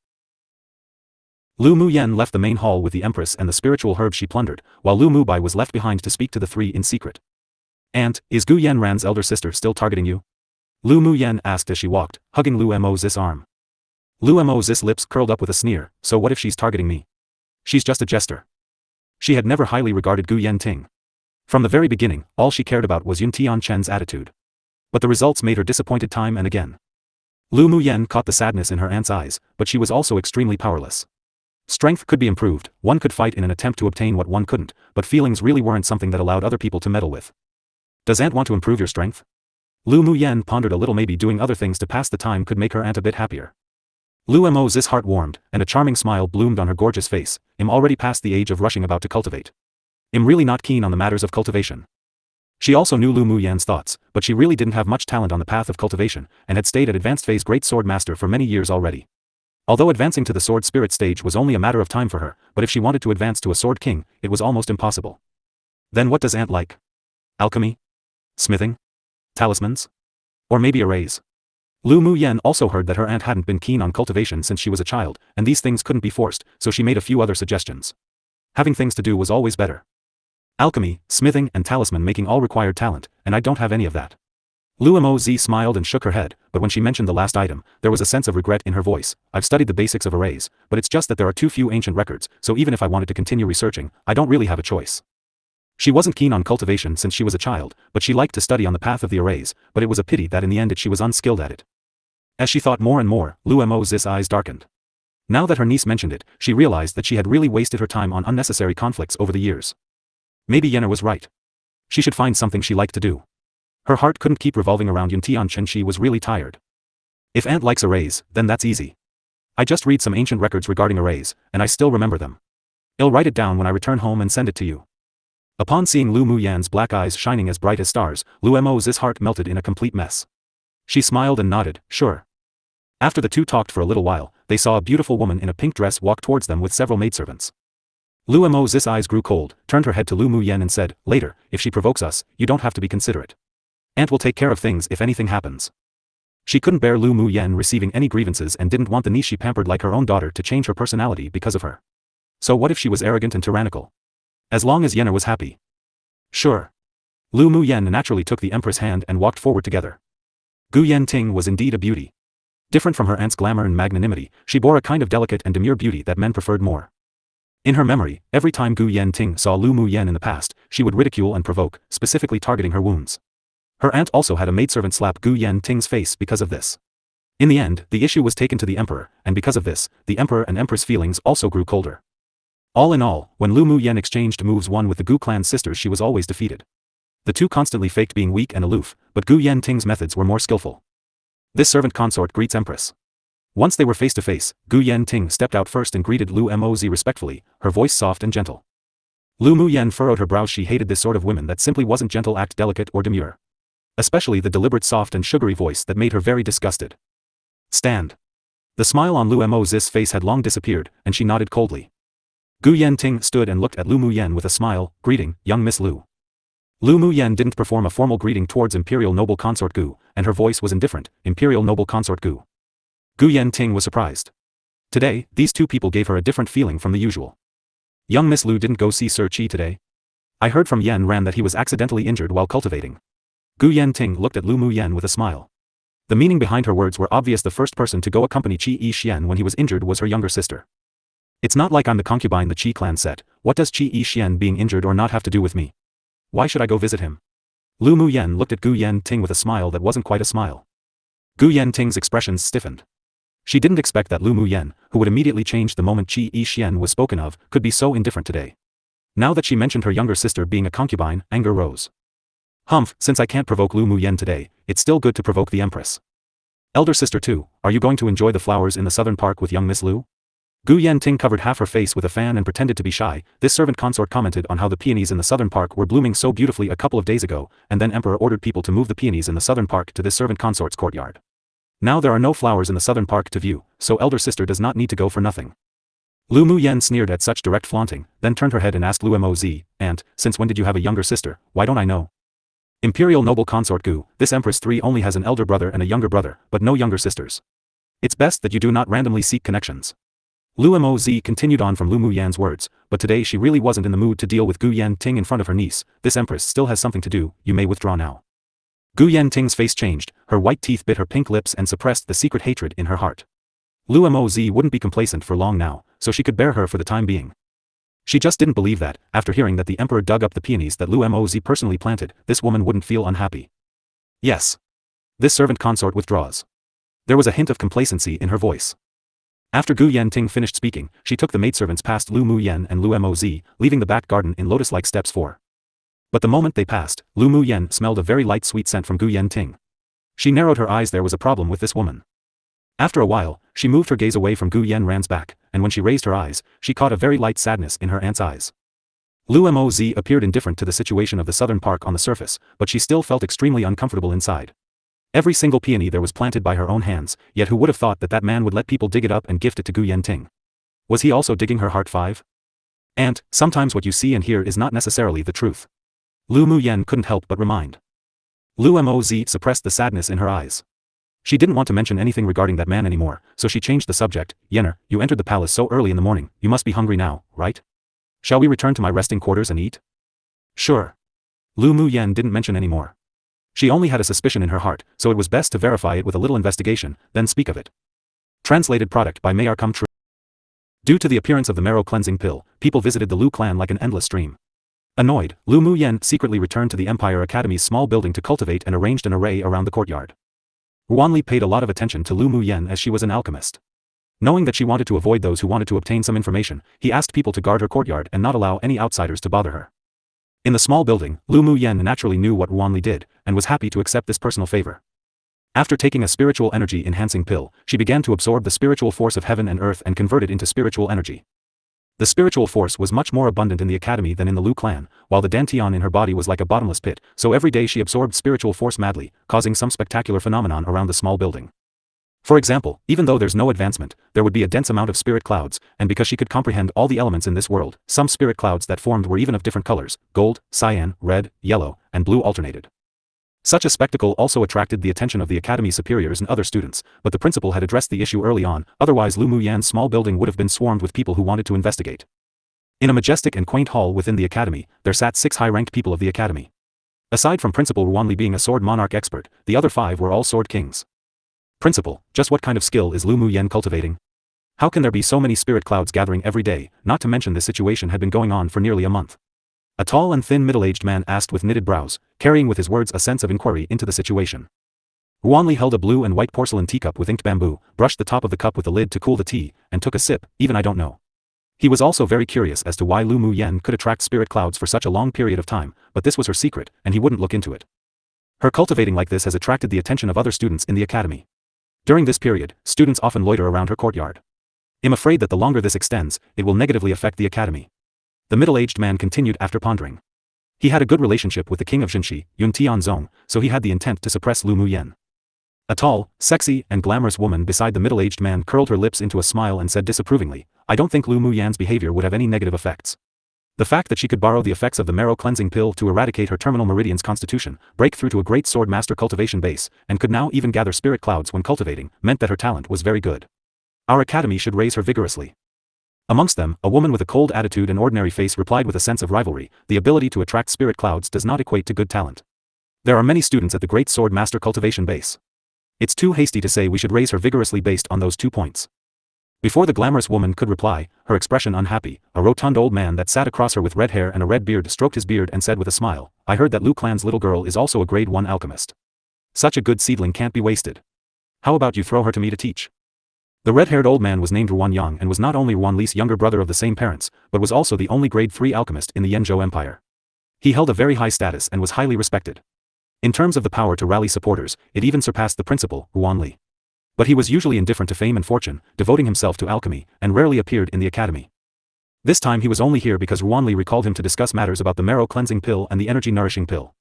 A: Lu Mu Yen left the main hall with the Empress and the spiritual herbs she plundered, while Lu Mu Bai was left behind to speak to the 3 in secret. Aunt, is Gu Yanran's elder sister still targeting you? Lu Mu Yen asked as she walked, hugging Lu Mo Zis' arm. Lu Mo Zis' lips curled up with a sneer, so what if she's targeting me? She's just a jester. She had never highly regarded Gu Yanting. From the very beginning, all she cared about was Yun Tianchen's attitude. But the results made her disappointed time and again. Lu Mu Yen caught the sadness in her aunt's eyes, but she was also extremely powerless. Strength could be improved, one could fight in an attempt to obtain what one couldn't, but feelings really weren't something that allowed other people to meddle with. Does aunt want to improve your strength? Lu Mu Yen pondered a little. Maybe doing other things to pass the time could make her aunt a bit happier. Lu Mo's heart warmed, and a charming smile bloomed on her gorgeous face. I'm already past the age of rushing about to cultivate. I'm really not keen on the matters of cultivation. She also knew Lu Mu Yan's thoughts, but she really didn't have much talent on the path of cultivation, and had stayed at advanced phase great sword master for many years already. Although advancing to the sword spirit stage was only a matter of time for her, but if she wanted to advance to a sword king, it was almost impossible. Then what does aunt like? Alchemy? Smithing? Talismans? Or maybe arrays? Lu Mu Yen also heard that her aunt hadn't been keen on cultivation since she was a child, and these things couldn't be forced, so she made a few other suggestions. Having things to do was always better. Alchemy, smithing, and talisman making all required talent, and I don't have any of that. Lu Moz smiled and shook her head, but when she mentioned the last item, there was a sense of regret in her voice. I've studied the basics of arrays, but it's just that there are too few ancient records, so even if I wanted to continue researching, I don't really have a choice. She wasn't keen on cultivation since she was a child, but she liked to study on the path of the arrays, but it was a pity that in the end she was unskilled at it. As she thought more and more, Lu Moz's eyes darkened. Now that her niece mentioned it, she realized that she had really wasted her time on unnecessary conflicts over the years. Maybe Yenna was right. She should find something she liked to do. Her heart couldn't keep revolving around Yuntianch and she was really tired. If Aunt likes arrays, then that's easy. I just read some ancient records regarding arrays, and I still remember them. I'll write it down when I return home and send it to you. Upon seeing Lu Muyan's black eyes shining as bright as stars, Lu Moz's heart melted in a complete mess. She smiled and nodded, sure. After the two talked for a little while, they saw a beautiful woman in a pink dress walk towards them with several maidservants. Lu Moz's eyes grew cold, turned her head to Lu Muyan and said, later, if she provokes us, you don't have to be considerate. Aunt will take care of things if anything happens. She couldn't bear Lu Muyan receiving any grievances and didn't want the niece she pampered like her own daughter to change her personality because of her. So what if she was arrogant and tyrannical? As long as Yenna was happy. Sure. Lu Muyan naturally took the Empress' hand and walked forward together. Gu Yenting was indeed a beauty. Different from her aunt's glamour and magnanimity, she bore a kind of delicate and demure beauty that men preferred more. In her memory, every time Gu Yenting saw Lu Muyan in the past, she would ridicule and provoke, specifically targeting her wounds. Her aunt also had a maidservant slap Gu Yenting's face because of this. In the end, the issue was taken to the emperor, and because of this, the emperor and empress feelings also grew colder. All in all, when Lu Muyan exchanged moves one with the Gu clan's sisters she was always defeated. The two constantly faked being weak and aloof, but Gu Yenting's methods were more skillful. This servant consort greets empress. Once they were face to face, Gu Yenting stepped out first and greeted Lu Moz respectfully, her voice soft and gentle. Lu Muyan furrowed her brows. She hated this sort of women that simply wasn't gentle, act delicate or demure. Especially the deliberate soft and sugary voice that made her very disgusted. Stand. The smile on Lu Moz's face had long disappeared, and she nodded coldly. Gu Yenting stood and looked at Lu Muyan with a smile, greeting, young Miss Lu. Lu Muyan didn't perform a formal greeting towards Imperial Noble Consort Gu, and her voice was indifferent, Imperial Noble Consort Gu. Gu Yenting was surprised. Today, these two people gave her a different feeling from the usual. Young Miss Lu didn't go see Sir Qi today? I heard from Yen Ran that he was accidentally injured while cultivating. Gu Yenting looked at Lu Muyan with a smile. The meaning behind her words were obvious. The first person to go accompany Qi Yixian when he was injured was her younger sister. It's not like I'm the concubine the Qi clan set. What does Qi Yixian being injured or not have to do with me? Why should I go visit him? Lu Muyan looked at Gu Yenting with a smile that wasn't quite a smile. Gu Yenting's expressions stiffened. She didn't expect that Lu Muyan, who would immediately change the moment Qi Yixian was spoken of, could be so indifferent today. Now that she mentioned her younger sister being a concubine, anger rose. Humph, since I can't provoke Lu Muyan today, it's still good to provoke the Empress. Elder sister too, are you going to enjoy the flowers in the southern park with young Miss Lu? Gu Yenting covered half her face with a fan and pretended to be shy. This servant consort commented on how the peonies in the southern park were blooming so beautifully a couple of days ago, and then Emperor ordered people to move the peonies in the southern park to this servant consort's courtyard. Now there are no flowers in the southern park to view, so elder sister does not need to go for nothing. Lu Muyan sneered at such direct flaunting, then turned her head and asked Lu Moz, Aunt, since when did you have a younger sister? Why don't I know? Imperial Noble Consort Gu, this Empress 3 only has an elder brother and a younger brother, but no younger sisters. It's best that you do not randomly seek connections. Lu Moz continued on from Lu Muyan's words, but today she really wasn't in the mood to deal with Gu Yenting in front of her niece. This Empress still has something to do, you may withdraw now. Gu Yenting's face changed, her white teeth bit her pink lips and suppressed the secret hatred in her heart. Lu Moz wouldn't be complacent for long now, so she could bear her for the time being. She just didn't believe that, after hearing that the Emperor dug up the peonies that Lu Moz personally planted, this woman wouldn't feel unhappy. Yes. This servant consort withdraws. There was a hint of complacency in her voice. After Gu Yenting finished speaking, she took the maidservants past Lu Muyan and Lu Moz, leaving the back garden in lotus-like steps for. But the moment they passed, Lu Muyan smelled a very light sweet scent from Gu Yenting. She narrowed her eyes. There was a problem with this woman. After a while, she moved her gaze away from Gu Yenran's back, and when she raised her eyes, she caught a very light sadness in her aunt's eyes. Lu Moz appeared indifferent to the situation of the southern park on the surface, but she still felt extremely uncomfortable inside. Every single peony there was planted by her own hands, yet who would have thought that that man would let people dig it up and gift it to Gu Yenting? Was he also digging her heart? 5? Aunt, sometimes what you see and hear is not necessarily the truth. Lu Muyan couldn't help but remind. Lu Moz suppressed the sadness in her eyes. She didn't want to mention anything regarding that man anymore, so she changed the subject. Yenner, you entered the palace so early in the morning, you must be hungry now, right? Shall we return to my resting quarters and eat? Sure. Lu Muyan didn't mention any more. She only had a suspicion in her heart, so it was best to verify it with a little investigation, then speak of it. Translated product by Mayar come true. Due to the appearance of the marrow cleansing pill, people visited the Lu clan like an endless stream. Annoyed, Lu Muyen secretly returned to the Empire Academy's small building to cultivate and arranged an array around the courtyard. Ruanli paid a lot of attention to Lu Muyen as she was an alchemist. Knowing that she wanted to avoid those who wanted to obtain some information, he asked people to guard her courtyard and not allow any outsiders to bother her. In the small building, Lu Muyen naturally knew what Ruanli did, and was happy to accept this personal favor. After taking a spiritual energy-enhancing pill, she began to absorb the spiritual force of heaven and earth and convert it into spiritual energy. The spiritual force was much more abundant in the academy than in the Lu clan, while the dantian in her body was like a bottomless pit, so every day she absorbed spiritual force madly, causing some spectacular phenomenon around the small building. For example, even though there's no advancement, there would be a dense amount of spirit clouds, and because she could comprehend all the elements in this world, some spirit clouds that formed were even of different colors: gold, cyan, red, yellow, and blue alternated. Such a spectacle also attracted the attention of the academy's superiors and other students, but the principal had addressed the issue early on, otherwise Lu Muyan's small building would have been swarmed with people who wanted to investigate. In a majestic and quaint hall within the academy, there sat 6 high-ranked people of the academy. Aside from Principal Ruanli being a sword monarch expert, the other 5 were all sword kings. Principal, just what kind of skill is Lu Muyen cultivating? How can there be so many spirit clouds gathering every day, not to mention this situation had been going on for nearly a month? A tall and thin middle-aged man asked with knitted brows, carrying with his words a sense of inquiry into the situation. Ruanli held a blue and white porcelain teacup with inked bamboo, brushed the top of the cup with the lid to cool the tea, and took a sip. Even I don't know. He was also very curious as to why Lu Muyen could attract spirit clouds for such a long period of time, but this was her secret, and he wouldn't look into it. Her cultivating like this has attracted the attention of other students in the academy. During this period, students often loiter around her courtyard. I'm afraid that the longer this extends, it will negatively affect the academy. The middle-aged man continued after pondering. He had a good relationship with the king of Jinshi, Yun Tianzong, so he had the intent to suppress Lu Muyen. A tall, sexy, and glamorous woman beside the middle-aged man curled her lips into a smile and said disapprovingly, I don't think Lu Muyen's behavior would have any negative effects. The fact that she could borrow the effects of the marrow cleansing pill to eradicate her terminal meridian's constitution, break through to a great sword master cultivation base, and could now even gather spirit clouds when cultivating, meant that her talent was very good. Our academy should raise her vigorously. Amongst them, a woman with a cold attitude and ordinary face replied with a sense of rivalry, the ability to attract spirit clouds does not equate to good talent. There are many students at the great sword master cultivation base. It's too hasty to say we should raise her vigorously based on those 2 points. Before the glamorous woman could reply, her expression unhappy, a rotund old man that sat across her with red hair and a red beard stroked his beard and said with a smile, I heard that Lu clan's little girl is also a grade 1 alchemist. Such a good seedling can't be wasted. How about you throw her to me to teach? The red-haired old man was named Ruan Yang and was not only Ruan Li's younger brother of the same parents, but was also the only grade 3 alchemist in the Yanzhou Empire. He held a very high status and was highly respected. In terms of the power to rally supporters, it even surpassed the principal, Ruan Li. But he was usually indifferent to fame and fortune, devoting himself to alchemy, and rarely appeared in the academy. This time he was only here because Ruan Li recalled him to discuss matters about the marrow cleansing pill and the energy nourishing pill.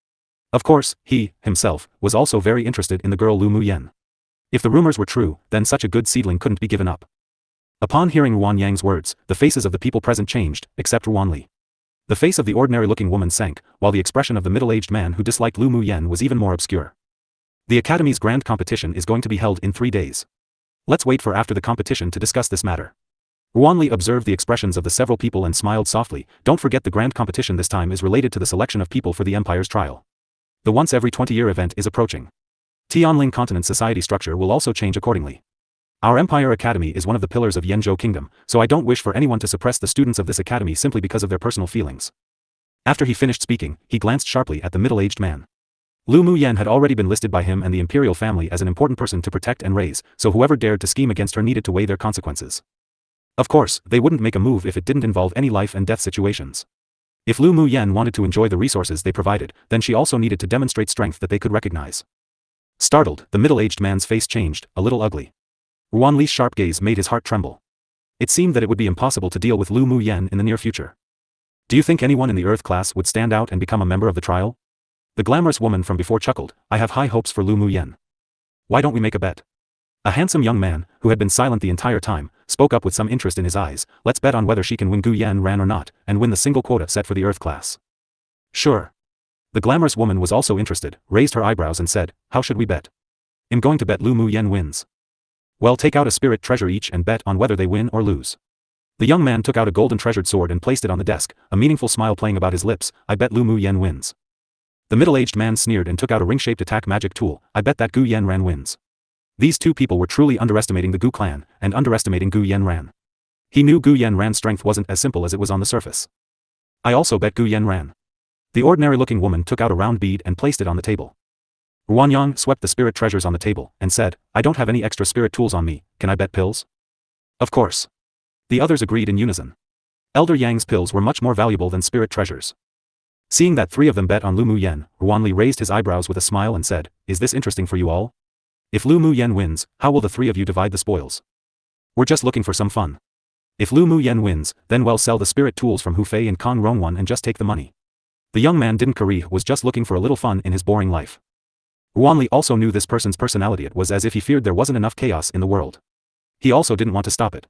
A: Of course, he, himself, was also very interested in the girl Lu Muyen. If the rumors were true, then such a good seedling couldn't be given up. Upon hearing Ruan Yang's words, the faces of the people present changed, except Ruan Li. The face of the ordinary-looking woman sank, while the expression of the middle-aged man who disliked Lu Muyen was even more obscure. The academy's grand competition is going to be held in 3 days. Let's wait for after the competition to discuss this matter. Ruan Li observed the expressions of the several people and smiled softly. Don't forget the grand competition this time is related to the selection of people for the Empire's trial. The once every 20-year event is approaching. Tianling Continent society structure will also change accordingly. Our Empire Academy is one of the pillars of Yanzhou Kingdom, so I don't wish for anyone to suppress the students of this academy simply because of their personal feelings. After he finished speaking, he glanced sharply at the middle-aged man. Lu Muyen had already been listed by him and the imperial family as an important person to protect and raise, so whoever dared to scheme against her needed to weigh their consequences. Of course, they wouldn't make a move if it didn't involve any life and death situations. If Lu Muyen wanted to enjoy the resources they provided, then she also needed to demonstrate strength that they could recognize. Startled, the middle-aged man's face changed, a little ugly. Ruan Li's sharp gaze made his heart tremble. It seemed that it would be impossible to deal with Lu Muyen in the near future. Do you think anyone in the Earth class would stand out and become a member of the trial? The glamorous woman from before chuckled, I have high hopes for Lu Muyen. Why don't we make a bet? A handsome young man, who had been silent the entire time, spoke up with some interest in his eyes, let's bet on whether she can win Gu Yan Ran or not, and win the single quota set for the Earth class. Sure. The glamorous woman was also interested, raised her eyebrows and said, how should we bet? I'm going to bet Lu Muyen wins. Well, take out a spirit treasure each and bet on whether they win or lose. The young man took out a golden treasured sword and placed it on the desk, a meaningful smile playing about his lips, I bet Lu Muyen wins. The middle-aged man sneered and took out a ring-shaped attack magic tool. I bet that Gu Yanran wins. These two people were truly underestimating the Gu clan, and underestimating Gu Yanran. He knew Gu Yanran's strength wasn't as simple as it was on the surface. I also bet Gu Yanran. The ordinary-looking woman took out a round bead and placed it on the table. Ruanyang swept the spirit treasures on the table, and said, I don't have any extra spirit tools on me, can I bet pills? Of course. The others agreed in unison. Elder Yang's pills were much more valuable than spirit treasures. Seeing that three of them bet on Lu Mu Yen, Ruanli raised his eyebrows with a smile and said, Is this interesting for you all? If Lu Mu Yen wins, how will the three of you divide the spoils? We're just looking for some fun. If Lu Mu Yen wins, then we'll sell the spirit tools from Hu Fei and Kong Rongwan and just take the money. The young man didn't care, was just looking for a little fun in his boring life. Ruanli also knew this person's personality. It was as if he feared there wasn't enough chaos in the world. He also didn't want to stop it.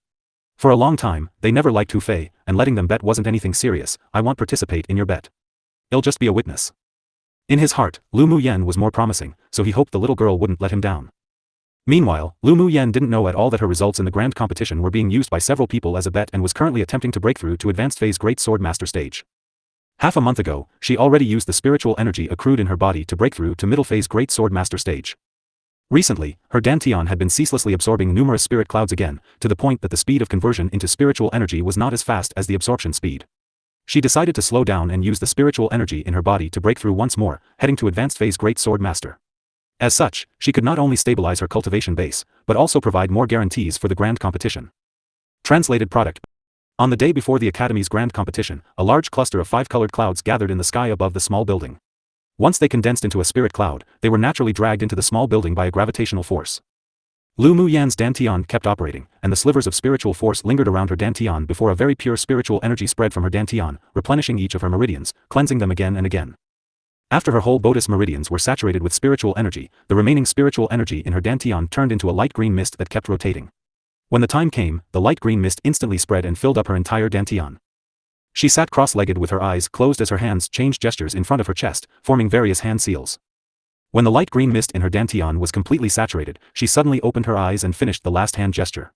A: For a long time, they never liked Hu Fei, and letting them bet wasn't anything serious. I won't participate in your bet. I'll just be a witness. In his heart, Lu Mu Yen was more promising, so he hoped the little girl wouldn't let him down. Meanwhile, Lu Mu Yen didn't know at all that her results in the grand competition were being used by several people as a bet and was currently attempting to break through to advanced phase Great Sword Master stage. Half a month ago, she already used the spiritual energy accrued in her body to break through to middle phase Great Sword Master stage. Recently, her dantian had been ceaselessly absorbing numerous spirit clouds again, to the point that the speed of conversion into spiritual energy was not as fast as the absorption speed. She decided to slow down and use the spiritual energy in her body to break through once more, heading to advanced phase Great Sword Master. As such, she could not only stabilize her cultivation base, but also provide more guarantees for the grand competition. Translated product. On the day before the Academy's grand competition, a large cluster of 5-colored clouds gathered in the sky above the small building. Once they condensed into a spirit cloud, they were naturally dragged into the small building by a gravitational force. Lu Mu Yan's dantian kept operating, and the slivers of spiritual force lingered around her dantian before a very pure spiritual energy spread from her dantian, replenishing each of her meridians, cleansing them again and again. After her whole Bodhis meridians were saturated with spiritual energy, the remaining spiritual energy in her dantian turned into a light green mist that kept rotating. When the time came, the light green mist instantly spread and filled up her entire dantian. She sat cross-legged with her eyes closed as her hands changed gestures in front of her chest, forming various hand seals. When the light green mist in her dantian was completely saturated, she suddenly opened her eyes and finished the last hand gesture.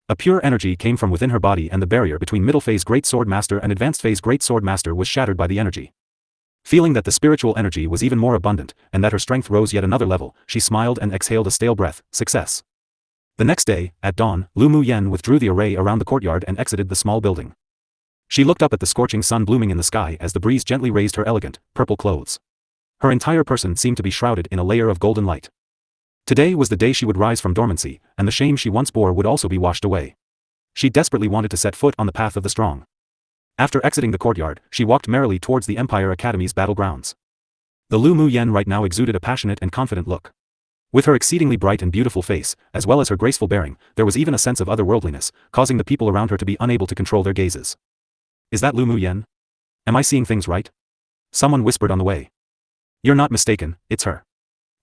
A: A pure energy came from within her body and the barrier between middle phase Great Sword Master and advanced phase Great Sword Master was shattered by the energy. Feeling that the spiritual energy was even more abundant, and that her strength rose yet another level, she smiled and exhaled a stale breath. Success. The next day, at dawn, Lu Mu Yen withdrew the array around the courtyard and exited the small building. She looked up at the scorching sun blooming in the sky as the breeze gently raised her elegant, purple clothes. Her entire person seemed to be shrouded in a layer of golden light. Today was the day she would rise from dormancy, and the shame she once bore would also be washed away. She desperately wanted to set foot on the path of the strong. After exiting the courtyard, she walked merrily towards the Empire Academy's battlegrounds. The Lu Mu Yen right now exuded a passionate and confident look. With her exceedingly bright and beautiful face, as well as her graceful bearing, there was even a sense of otherworldliness, causing the people around her to be unable to control their gazes. Is that Lu Mu Yen? Am I seeing things right? Someone whispered on the way. You're not mistaken, it's her.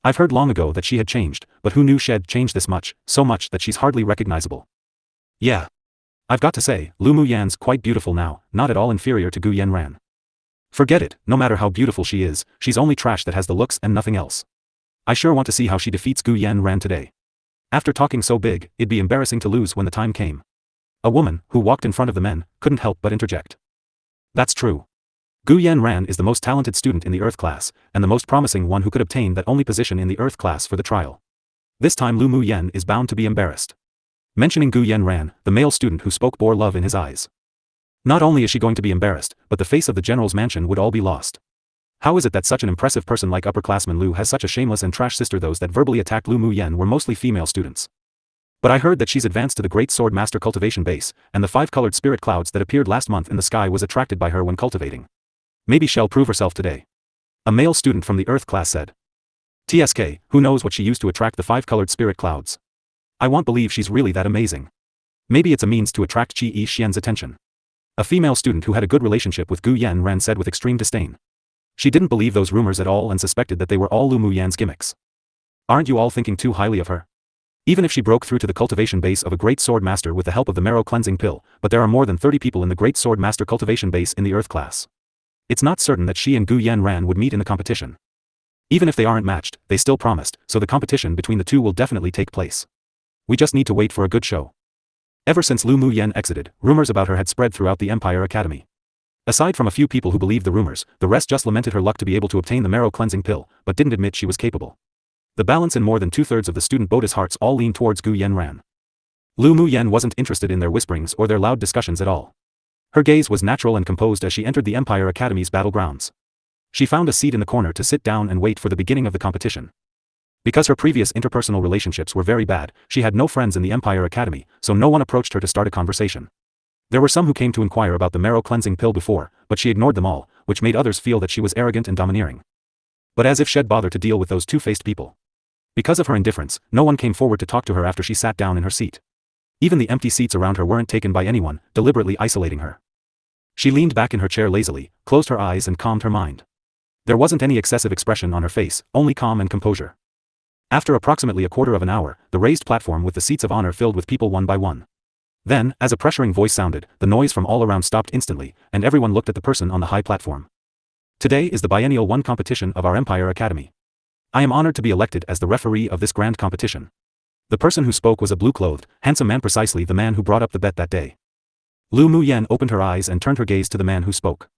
A: I've heard long ago that she had changed, but who knew she'd changed this much, so much that she's hardly recognizable. Yeah. I've got to say, Lu Mu Yan's quite beautiful now, not at all inferior to Gu Yanran. Forget it, no matter how beautiful she is, she's only trash that has the looks and nothing else. I sure want to see how she defeats Gu Yanran today. After talking so big, it'd be embarrassing to lose when the time came. A woman, who walked in front of the men, couldn't help but interject. That's true. Gu Yanran is the most talented student in the Earth class, and the most promising one who could obtain that only position in the Earth class for the trial. This time Lu Mu Yen is bound to be embarrassed. Mentioning Gu Yanran, the male student who spoke bore love in his eyes. Not only is she going to be embarrassed, but the face of the general's mansion would all be lost. How is it that such an impressive person like upperclassman Lu has such a shameless and trash sister? Those that verbally attacked Lu Mu Yen were mostly female students. But I heard that she's advanced to the Great Sword Master cultivation base, and the 5-colored spirit clouds that appeared last month in the sky was attracted by her when cultivating. Maybe she'll prove herself today. A male student from the Earth class said. TSK, who knows what she used to attract the 5-colored spirit clouds? I won't believe she's really that amazing. Maybe it's a means to attract Qi Yi Xian's attention. A female student who had a good relationship with Gu Yanran said with extreme disdain. She didn't believe those rumors at all and suspected that they were all Lu Mu Yan's gimmicks. Aren't you all thinking too highly of her? Even if she broke through to the cultivation base of a Great Sword Master with the help of the marrow cleansing pill, but there are more than 30 people in the Great Sword Master cultivation base in the Earth class. It's not certain that she and Gu Yanran would meet in the competition. Even if they aren't matched, they still promised, so the competition between the two will definitely take place. We just need to wait for a good show. Ever since Lu Mu Yen exited, rumors about her had spread throughout the Empire Academy. Aside from a few people who believed the rumors, the rest just lamented her luck to be able to obtain the marrow cleansing pill, but didn't admit she was capable. The balance in more than two-thirds of the student Boda's hearts all leaned towards Gu Yanran. Lu Muyen wasn't interested in their whisperings or their loud discussions at all. Her gaze was natural and composed as she entered the Empire Academy's battlegrounds. She found a seat in the corner to sit down and wait for the beginning of the competition. Because her previous interpersonal relationships were very bad, she had no friends in the Empire Academy, so no one approached her to start a conversation. There were some who came to inquire about the marrow cleansing pill before, but she ignored them all, which made others feel that she was arrogant and domineering. But as if she'd bother to deal with those two-faced people. Because of her indifference, no one came forward to talk to her after she sat down in her seat. Even the empty seats around her weren't taken by anyone, deliberately isolating her. She leaned back in her chair lazily, closed her eyes and calmed her mind. There wasn't any excessive expression on her face, only calm and composure. After approximately a quarter of an hour, the raised platform with the seats of honor filled with people one by one. Then, as a pressuring voice sounded, the noise from all around stopped instantly, and everyone looked at the person on the high platform. Today is the Biennial 1 competition of our Empire Academy. I am honored to be elected as the referee of this grand competition. The person who spoke was a blue-clothed, handsome man, precisely the man who brought up the bet that day. Lu Muyen opened her eyes and turned her gaze to the man who spoke.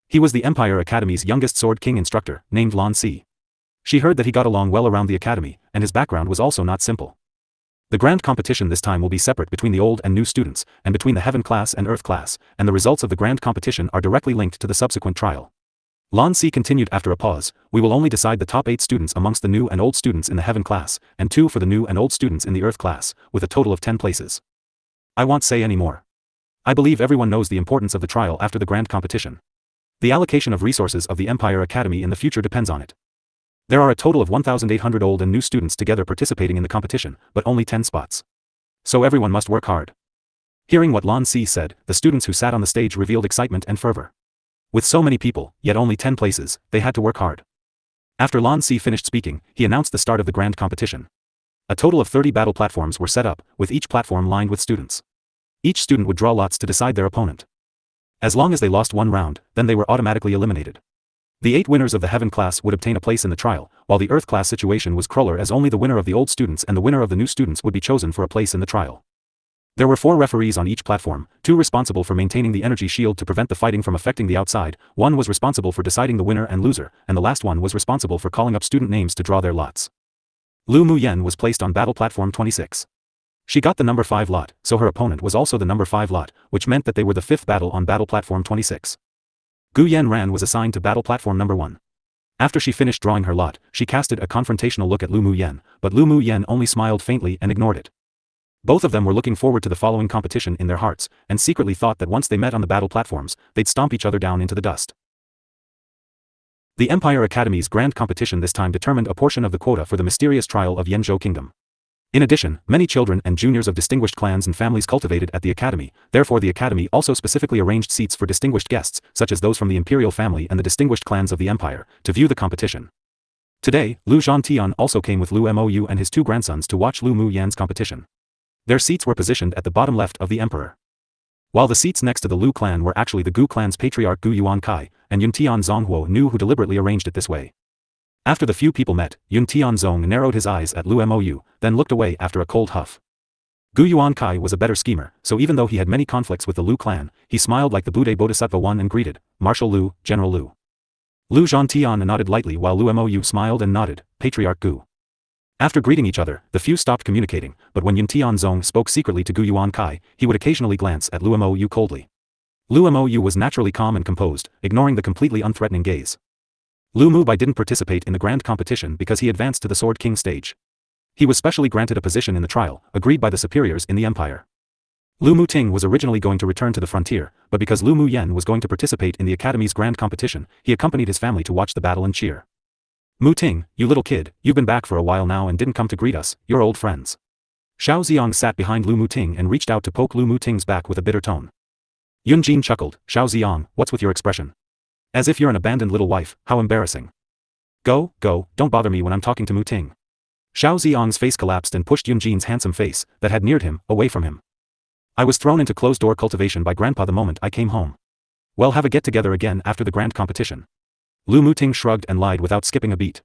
A: He was the Empire Academy's youngest Sword King instructor, named Lan Si. She heard that he got along well around the academy, and his background was also not simple. The grand competition this time will be separate between the old and new students, and between the Heaven class and Earth class, and the results of the grand competition are directly linked to the subsequent trial. Lan Si continued after a pause, we will only decide the top 8 students amongst the new and old students in the Heaven class, and 2 for the new and old students in the Earth class, with a total of 10 places. I won't say any more. I believe everyone knows the importance of the trial after the grand competition. The allocation of resources of the Empire Academy in the future depends on it. There are a total of 1,800 old and new students together participating in the competition, but only 10 spots. So everyone must work hard. Hearing what Lan Si said, the students who sat on the stage revealed excitement and fervor. With so many people, yet only 10 places, they had to work hard. After Lan Si finished speaking, he announced the start of the grand competition. A total of 30 battle platforms were set up, with each platform lined with students. Each student would draw lots to decide their opponent. As long as they lost one round, then they were automatically eliminated. The 8 winners of the Heaven class would obtain a place in the trial, while the Earth class situation was crueler as only the winner of the old students and the winner of the new students would be chosen for a place in the trial. There were 4 referees on each platform, 2 responsible for maintaining the energy shield to prevent the fighting from affecting the outside, 1 was responsible for deciding the winner and loser, and the last one was responsible for calling up student names to draw their lots. Lu Muyen was placed on battle platform 26. She got the number 5 lot, so her opponent was also the number 5 lot, which meant that they were the 5th battle on battle platform 26. Gu Yanran was assigned to battle platform number 1. After she finished drawing her lot, she casted a confrontational look at Lu Muyen, but Lu Muyen only smiled faintly and ignored it. Both of them were looking forward to the following competition in their hearts, and secretly thought that once they met on the battle platforms, they'd stomp each other down into the dust. The Empire Academy's grand competition this time determined a portion of the quota for the mysterious trial of Yanzhou Kingdom. In addition, many children and juniors of distinguished clans and families cultivated at the academy, therefore the academy also specifically arranged seats for distinguished guests, such as those from the imperial family and the distinguished clans of the empire, to view the competition. Today, Lu Zhantian also came with Lu Mou and his 2 grandsons to watch Lu Muyen's competition. Their seats were positioned at the bottom left of the emperor. While the seats next to the Lu clan were actually the Gu clan's patriarch Gu Yuankai, and Yuntian Zonghuo knew who deliberately arranged it this way. After the few people met, Yuntian Zong narrowed his eyes at Lu Mou, then looked away after a cold huff. Gu Yuankai was a better schemer, so even though he had many conflicts with the Lu clan, he smiled like the Buddha Bodhisattva one and greeted, Marshal Lu, General Lu. Lu Zhantian nodded lightly while Lu Mou smiled and nodded, Patriarch Gu. After greeting each other, the few stopped communicating, but when Yuntian Zong spoke secretly to Gu Yuankai, he would occasionally glance at Lu Mou coldly. Lu Mou was naturally calm and composed, ignoring the completely unthreatening gaze. Lu Mubai didn't participate in the grand competition because he advanced to the Sword King stage. He was specially granted a position in the trial, agreed by the superiors in the empire. Lu Muting was originally going to return to the frontier, but because Lu Muyen was going to participate in the academy's grand competition, he accompanied his family to watch the battle and cheer. Muting, you little kid, you've been back for a while now and didn't come to greet us, you're old friends. Xiao Ziong sat behind Lu Muting and reached out to poke Lu Muting's back with a bitter tone. Yunjin chuckled, Xiao Ziong, what's with your expression? As if you're an abandoned little wife, how embarrassing. Go, don't bother me when I'm talking to Muting. Xiao Ziong's face collapsed and pushed Yunjin's handsome face, that had neared him, away from him. I was thrown into closed-door cultivation by Grandpa the moment I came home. Well, have a get-together again after the grand competition. Lu Muting shrugged and lied without skipping a beat.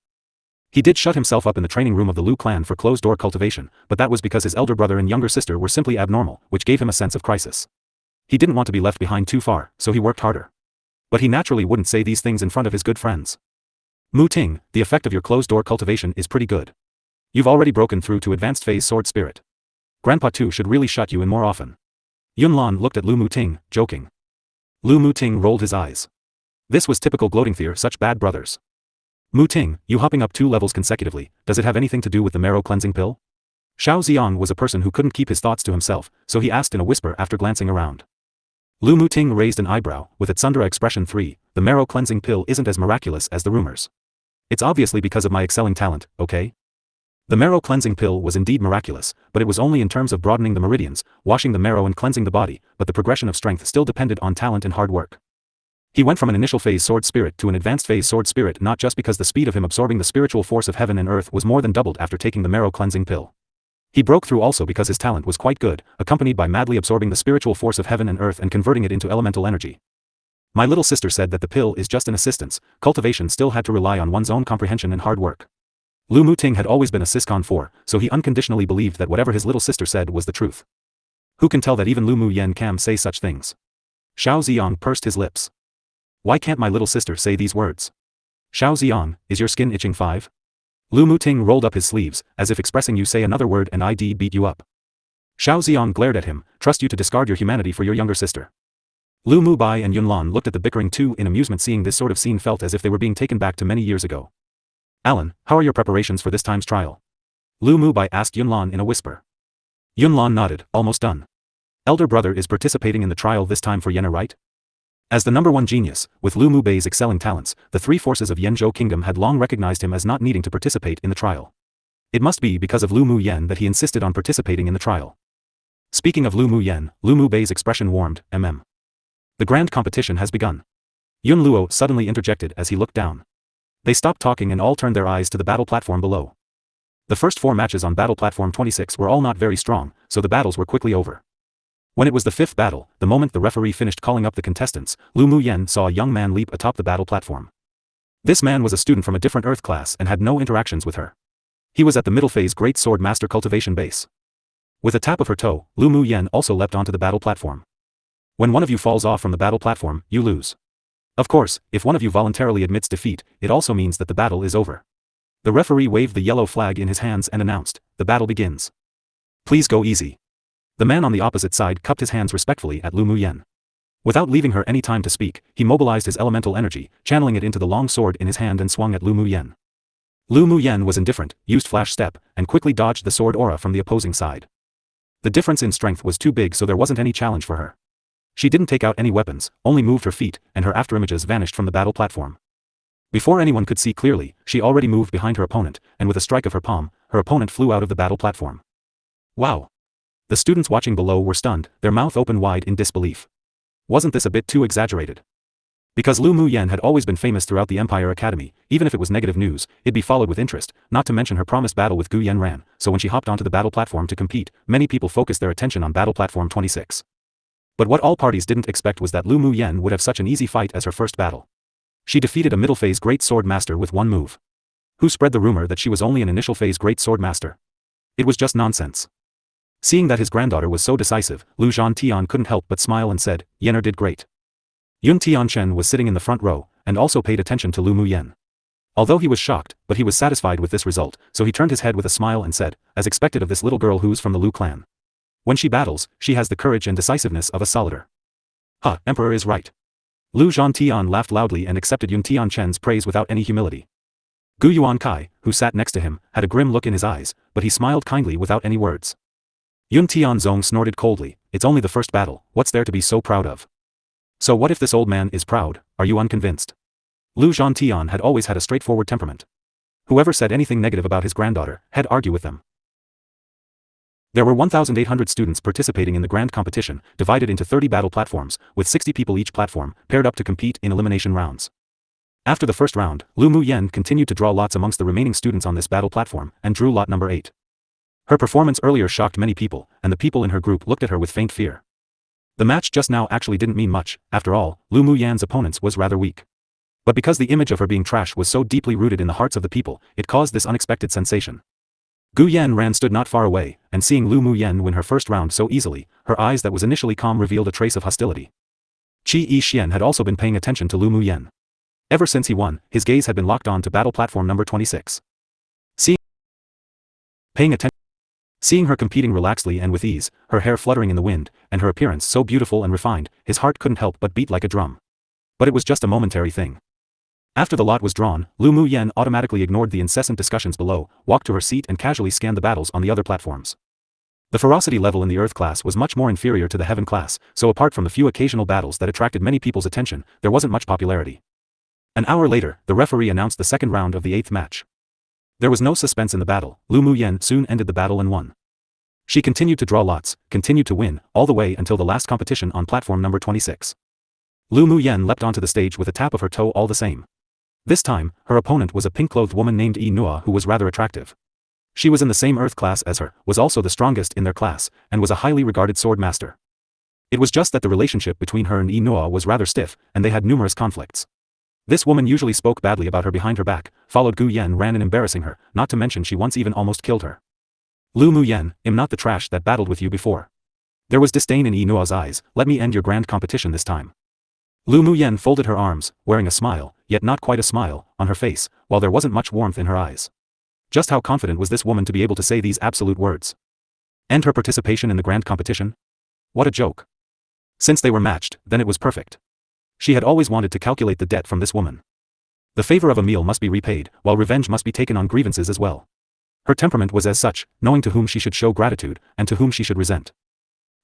A: He did shut himself up in the training room of the Lu clan for closed-door cultivation, but that was because his elder brother and younger sister were simply abnormal, which gave him a sense of crisis. He didn't want to be left behind too far, so he worked harder. But he naturally wouldn't say these things in front of his good friends. Mu Ting, the effect of your closed-door cultivation is pretty good. You've already broken through to advanced phase sword spirit. Grandpa too should really shut you in more often. Yunlan looked at Lu Mu Ting, joking. Lu Mu Ting rolled his eyes. This was typical gloating fear, such bad brothers. Mu Ting, you hopping up 2 levels consecutively, does it have anything to do with the marrow cleansing pill? Xiao Xiang was a person who couldn't keep his thoughts to himself, so he asked in a whisper after glancing around. Lu Mu Ting raised an eyebrow, with its Sundara expression 3, the marrow cleansing pill isn't as miraculous as the rumors. It's obviously because of my excelling talent, okay? The marrow cleansing pill was indeed miraculous, but it was only in terms of broadening the meridians, washing the marrow and cleansing the body, but the progression of strength still depended on talent and hard work. He went from an initial phase sword spirit to an advanced phase sword spirit not just because the speed of him absorbing the spiritual force of heaven and earth was more than doubled after taking the marrow cleansing pill. He broke through also because his talent was quite good, accompanied by madly absorbing the spiritual force of heaven and earth and converting it into elemental energy. My little sister said that the pill is just an assistance, cultivation still had to rely on one's own comprehension and hard work. Lu Mu Ting had always been a Siscon 4, so he unconditionally believed that whatever his little sister said was the truth. Who can tell that even Lu Mu Yen can say such things? Xiao Ziyang pursed his lips. Why can't my little sister say these words? Xiao Ziyang, is your skin itching 5? Lu Mu Ting rolled up his sleeves, as if expressing you say another word and I'd beat you up. Xiao Ziyang glared at him, trust you to discard your humanity for your younger sister. Lu Mu Bai and Yunlan looked at the bickering two in amusement, seeing this sort of scene felt as if they were being taken back to many years ago. Alan, how are your preparations for this time's trial? Lu Mu Bai asked Yunlan in a whisper. Yunlan nodded, almost done. Elder brother is participating in the trial this time for Yenna, right? As the #1 genius, with Lu Mu Bei's excelling talents, the 3 forces of Yenzhou Kingdom had long recognized him as not needing to participate in the trial. It must be because of Lu Mu Yen that he insisted on participating in the trial. Speaking of Lu Mu Yen, Lu Mu Bei's expression warmed, The grand competition has begun. Yun Luo suddenly interjected as he looked down. They stopped talking and all turned their eyes to the battle platform below. The first 4 matches on battle platform 26 were all not very strong, so the battles were quickly over. When it was the 5th battle, the moment the referee finished calling up the contestants, Lu Mu Yen saw a young man leap atop the battle platform. This man was a student from a different Earth class and had no interactions with her. He was at the middle phase Great Sword Master Cultivation base. With a tap of her toe, Lu Mu Yen also leapt onto the battle platform. When one of you falls off from the battle platform, you lose. Of course, if one of you voluntarily admits defeat, it also means that the battle is over. The referee waved the yellow flag in his hands and announced, the battle begins. Please go easy. The man on the opposite side cupped his hands respectfully at Lu Mu Yen. Without leaving her any time to speak, he mobilized his elemental energy, channeling it into the long sword in his hand and swung at Lu Mu Yen. Lu Mu Yen was indifferent, used flash step, and quickly dodged the sword aura from the opposing side. The difference in strength was too big, so there wasn't any challenge for her. She didn't take out any weapons, only moved her feet, and her afterimages vanished from the battle platform. Before anyone could see clearly, she already moved behind her opponent, and with a strike of her palm, her opponent flew out of the battle platform. Wow! The students watching below were stunned, their mouth open wide in disbelief. Wasn't this a bit too exaggerated? Because Lu Mu Yen had always been famous throughout the Empire Academy, even if it was negative news, it'd be followed with interest, not to mention her promised battle with Gu Yenran, so when she hopped onto the battle platform to compete, many people focused their attention on battle platform 26. But what all parties didn't expect was that Lu Mu Yen would have such an easy fight as her first battle. She defeated a middle phase Great Sword Master with one move. Who spread the rumor that she was only an initial phase Great Sword Master? It was just nonsense. Seeing that his granddaughter was so decisive, Lu Zhantian couldn't help but smile and said, Yenner did great. Yun Tianchen was sitting in the front row, and also paid attention to Lu Mu Yen. Although he was shocked, but he was satisfied with this result, so he turned his head with a smile and said, as expected of this little girl who's from the Lu clan. When she battles, she has the courage and decisiveness of a solider. Emperor is right. Lu Zhantian laughed loudly and accepted Yun Tianchen's praise without any humility. Gu Yuan Kai, who sat next to him, had a grim look in his eyes, but he smiled kindly without any words. Yun Tianzong snorted coldly, it's only the first battle, what's there to be so proud of? So what if this old man is proud, are you unconvinced? Lu Zhantian had always had a straightforward temperament. Whoever said anything negative about his granddaughter, had to argue with them. There were 1,800 students participating in the grand competition, divided into 30 battle platforms, with 60 people each platform, paired up to compete in elimination rounds. After the first round, Lu Mu Yen continued to draw lots amongst the remaining students on this battle platform, and drew lot number 8. Her performance earlier shocked many people, and the people in her group looked at her with faint fear. The match just now actually didn't mean much, after all, Lu Mu Yan's opponents was rather weak. But because the image of her being trash was so deeply rooted in the hearts of the people, it caused this unexpected sensation. Gu Yanran stood not far away, and seeing Lu Mu Yen win her first round so easily, her eyes that was initially calm revealed a trace of hostility. Qi Yixian had also been paying attention to Lu Muyen. Ever since he won, his gaze had been locked on to battle platform number 26. Seeing her competing relaxedly and with ease, her hair fluttering in the wind, and her appearance so beautiful and refined, his heart couldn't help but beat like a drum. But it was just a momentary thing. After the lot was drawn, Lu Muyen automatically ignored the incessant discussions below, walked to her seat and casually scanned the battles on the other platforms. The ferocity level in the Earth class was much more inferior to the Heaven class, so apart from the few occasional battles that attracted many people's attention, there wasn't much popularity. An hour later, the referee announced the second round of the 8th match. There was no suspense in the battle. Lu Muyen soon ended the battle and won. She continued to draw lots, continued to win, all the way until the last competition on platform number 26. Lu Muyen leapt onto the stage with a tap of her toe all the same. This time, her opponent was a pink-clothed woman named Yi Nua who was rather attractive. She was in the same Earth class as her, was also the strongest in their class, and was a highly regarded sword master. It was just that the relationship between her and Yi Nua was rather stiff, and they had numerous conflicts. This woman usually spoke badly about her behind her back, followed Gu Yen ran in embarrassing her, not to mention she once even almost killed her. Lu Muyen, am not the trash that battled with you before. There was disdain in Yi Nua's eyes. Let me end your grand competition this time. Lu Muyen folded her arms, wearing a smile, yet not quite a smile, on her face, while there wasn't much warmth in her eyes. Just how confident was this woman to be able to say these absolute words? End her participation in the grand competition? What a joke. Since they were matched, then it was perfect. She had always wanted to calculate the debt from this woman. The favor of a meal must be repaid, while revenge must be taken on grievances as well. Her temperament was as such, knowing to whom she should show gratitude, and to whom she should resent.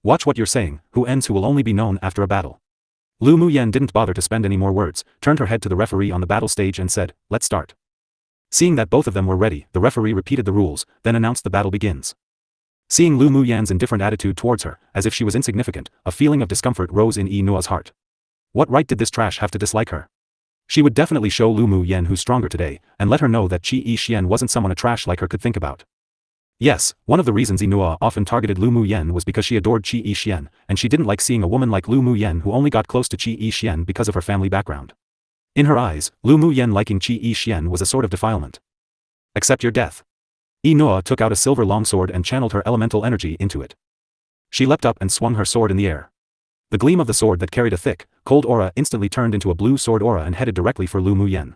A: Watch what you're saying, who ends who will only be known after a battle. Lu Muyen didn't bother to spend any more words, turned her head to the referee on the battle stage and said, let's start. Seeing that both of them were ready, the referee repeated the rules, then announced the battle begins. Seeing Lu Muyen's indifferent attitude towards her, as if she was insignificant, a feeling of discomfort rose in Yi Nua's heart. What right did this trash have to dislike her? She would definitely show Lu Muyen who's stronger today, and let her know that Qi Yixian wasn't someone a trash like her could think about. Yes, one of the reasons Yi Nua often targeted Lu Muyen was because she adored Qi Yixian, and she didn't like seeing a woman like Lu Muyen who only got close to Qi Yixian because of her family background. In her eyes, Lu Muyen liking Qi Yixian was a sort of defilement. Accept your death. Yi Nua took out a silver longsword and channeled her elemental energy into it. She leapt up and swung her sword in the air. The gleam of the sword that carried a thick, cold aura instantly turned into a blue sword aura and headed directly for Lu Muyen.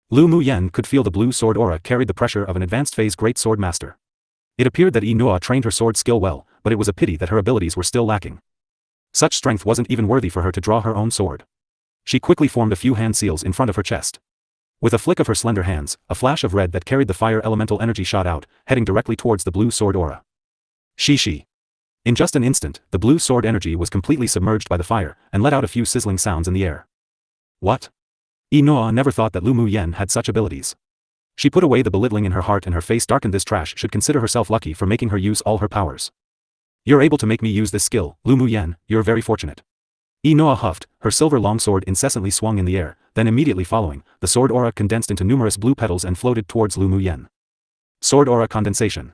A: Lu Muyen could feel the blue sword aura carried the pressure of an advanced phase great sword master. It appeared that Yi Nua trained her sword skill well, but it was a pity that her abilities were still lacking. Such strength wasn't even worthy for her to draw her own sword. She quickly formed a few hand seals in front of her chest. With a flick of her slender hands, a flash of red that carried the fire elemental energy shot out, heading directly towards the blue sword aura. Shishi. In just an instant, the blue sword energy was completely submerged by the fire, and let out a few sizzling sounds in the air. What? Yi Nua never thought that Lu Muyen had such abilities. She put away the belittling in her heart and her face darkened. This trash should consider herself lucky for making her use all her powers. You're able to make me use this skill, Lu Muyen, you're very fortunate. Yi Nua huffed, her silver longsword incessantly swung in the air, then immediately following, the sword aura condensed into numerous blue petals and floated towards Lu Muyen. Sword aura condensation.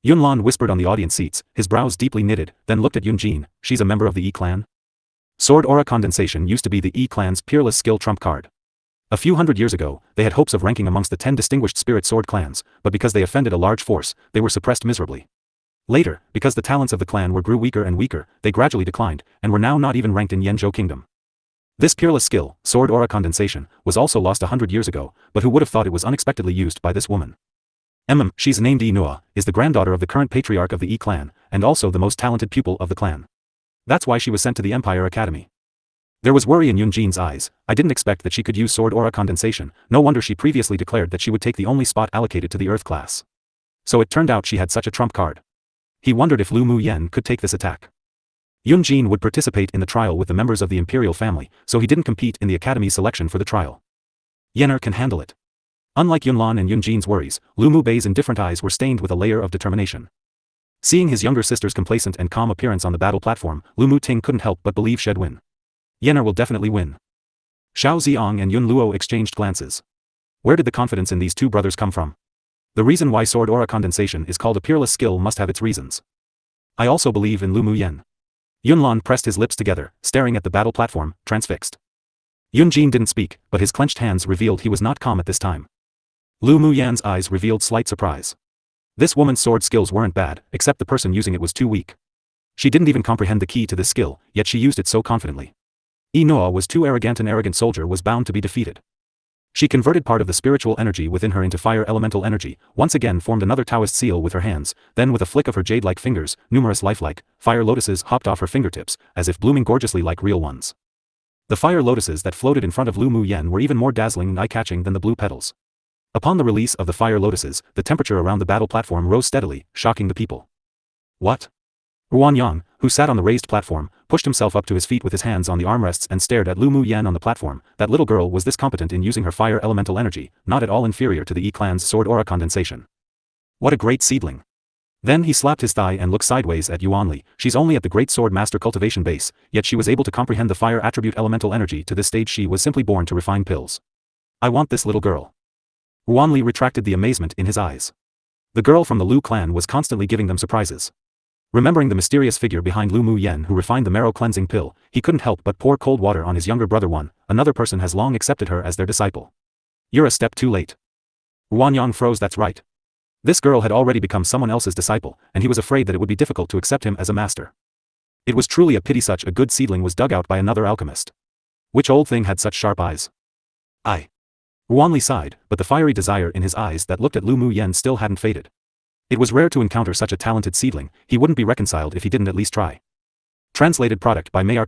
A: Yunlan whispered on the audience seats, his brows deeply knitted, then looked at Yunjin. She's a member of the Yi clan? Sword aura condensation used to be the Yi clan's peerless skill trump card. A few hundred years ago, they had hopes of ranking amongst the 10 distinguished spirit sword clans, but because they offended a large force, they were suppressed miserably. Later, because the talents of the clan grew weaker and weaker, they gradually declined, and were now not even ranked in Yanzhou Kingdom. This peerless skill, sword aura condensation, was also lost 100 years ago, but who would have thought it was unexpectedly used by this woman? She's named Yi Nua, is the granddaughter of the current patriarch of the Yi clan, and also the most talented pupil of the clan. That's why she was sent to the Empire Academy. There was worry in Yunjin's eyes. I didn't expect that she could use sword aura condensation, no wonder she previously declared that she would take the only spot allocated to the Earth class. So it turned out she had such a trump card. He wondered if Lu Muyen could take this attack. Yunjin would participate in the trial with the members of the imperial family, so he didn't compete in the academy selection for the trial. Yener can handle it. Unlike Yunlan and Yunjin's worries, Lu Mubei's indifferent eyes were stained with a layer of determination. Seeing his younger sister's complacent and calm appearance on the battle platform, Lu Muting couldn't help but believe she'd win. Yener will definitely win. Xiao Ziong and Yun Luo exchanged glances. Where did the confidence in these two brothers come from? The reason why sword aura condensation is called a peerless skill must have its reasons. I also believe in Lu Muyen. Yunlan pressed his lips together, staring at the battle platform, transfixed. Yunjin didn't speak, but his clenched hands revealed he was not calm at this time. Lu Muyen's eyes revealed slight surprise. This woman's sword skills weren't bad, except the person using it was too weak. She didn't even comprehend the key to this skill, yet she used it so confidently. Noa was too arrogant. An arrogant soldier was bound to be defeated. She converted part of the spiritual energy within her into fire elemental energy, once again formed another Taoist seal with her hands, then with a flick of her jade-like fingers, numerous lifelike, fire lotuses hopped off her fingertips, as if blooming gorgeously like real ones. The fire lotuses that floated in front of Lu Mu Yen were even more dazzling and eye-catching than the blue petals. Upon the release of the fire lotuses, the temperature around the battle platform rose steadily, shocking the people. What? Ruan Yang, who sat on the raised platform, pushed himself up to his feet with his hands on the armrests and stared at Lu Mu Yen on the platform. That little girl was this competent in using her fire elemental energy, not at all inferior to the Yi clan's sword aura condensation. What a great seedling. Then he slapped his thigh and looked sideways at Yuanli. She's only at the Great Sword Master cultivation base, yet she was able to comprehend the fire attribute elemental energy. To this stage she was simply born to refine pills. I want this little girl. Yuanli retracted the amazement in his eyes. The girl from the Lu clan was constantly giving them surprises. Remembering the mysterious figure behind Lu Mu Yen who refined the marrow cleansing pill, he couldn't help but pour cold water on his younger brother. Another person has long accepted her as their disciple. You're a step too late. Ruan Yang froze. That's right. This girl had already become someone else's disciple, and he was afraid that it would be difficult to accept him as a master. It was truly a pity such a good seedling was dug out by another alchemist. Which old thing had such sharp eyes? Ruanli sighed, but the fiery desire in his eyes that looked at Lu Mu Yen still hadn't faded. It was rare to encounter such a talented seedling. He wouldn't be reconciled if he didn't at least try. Translated product by Mayart.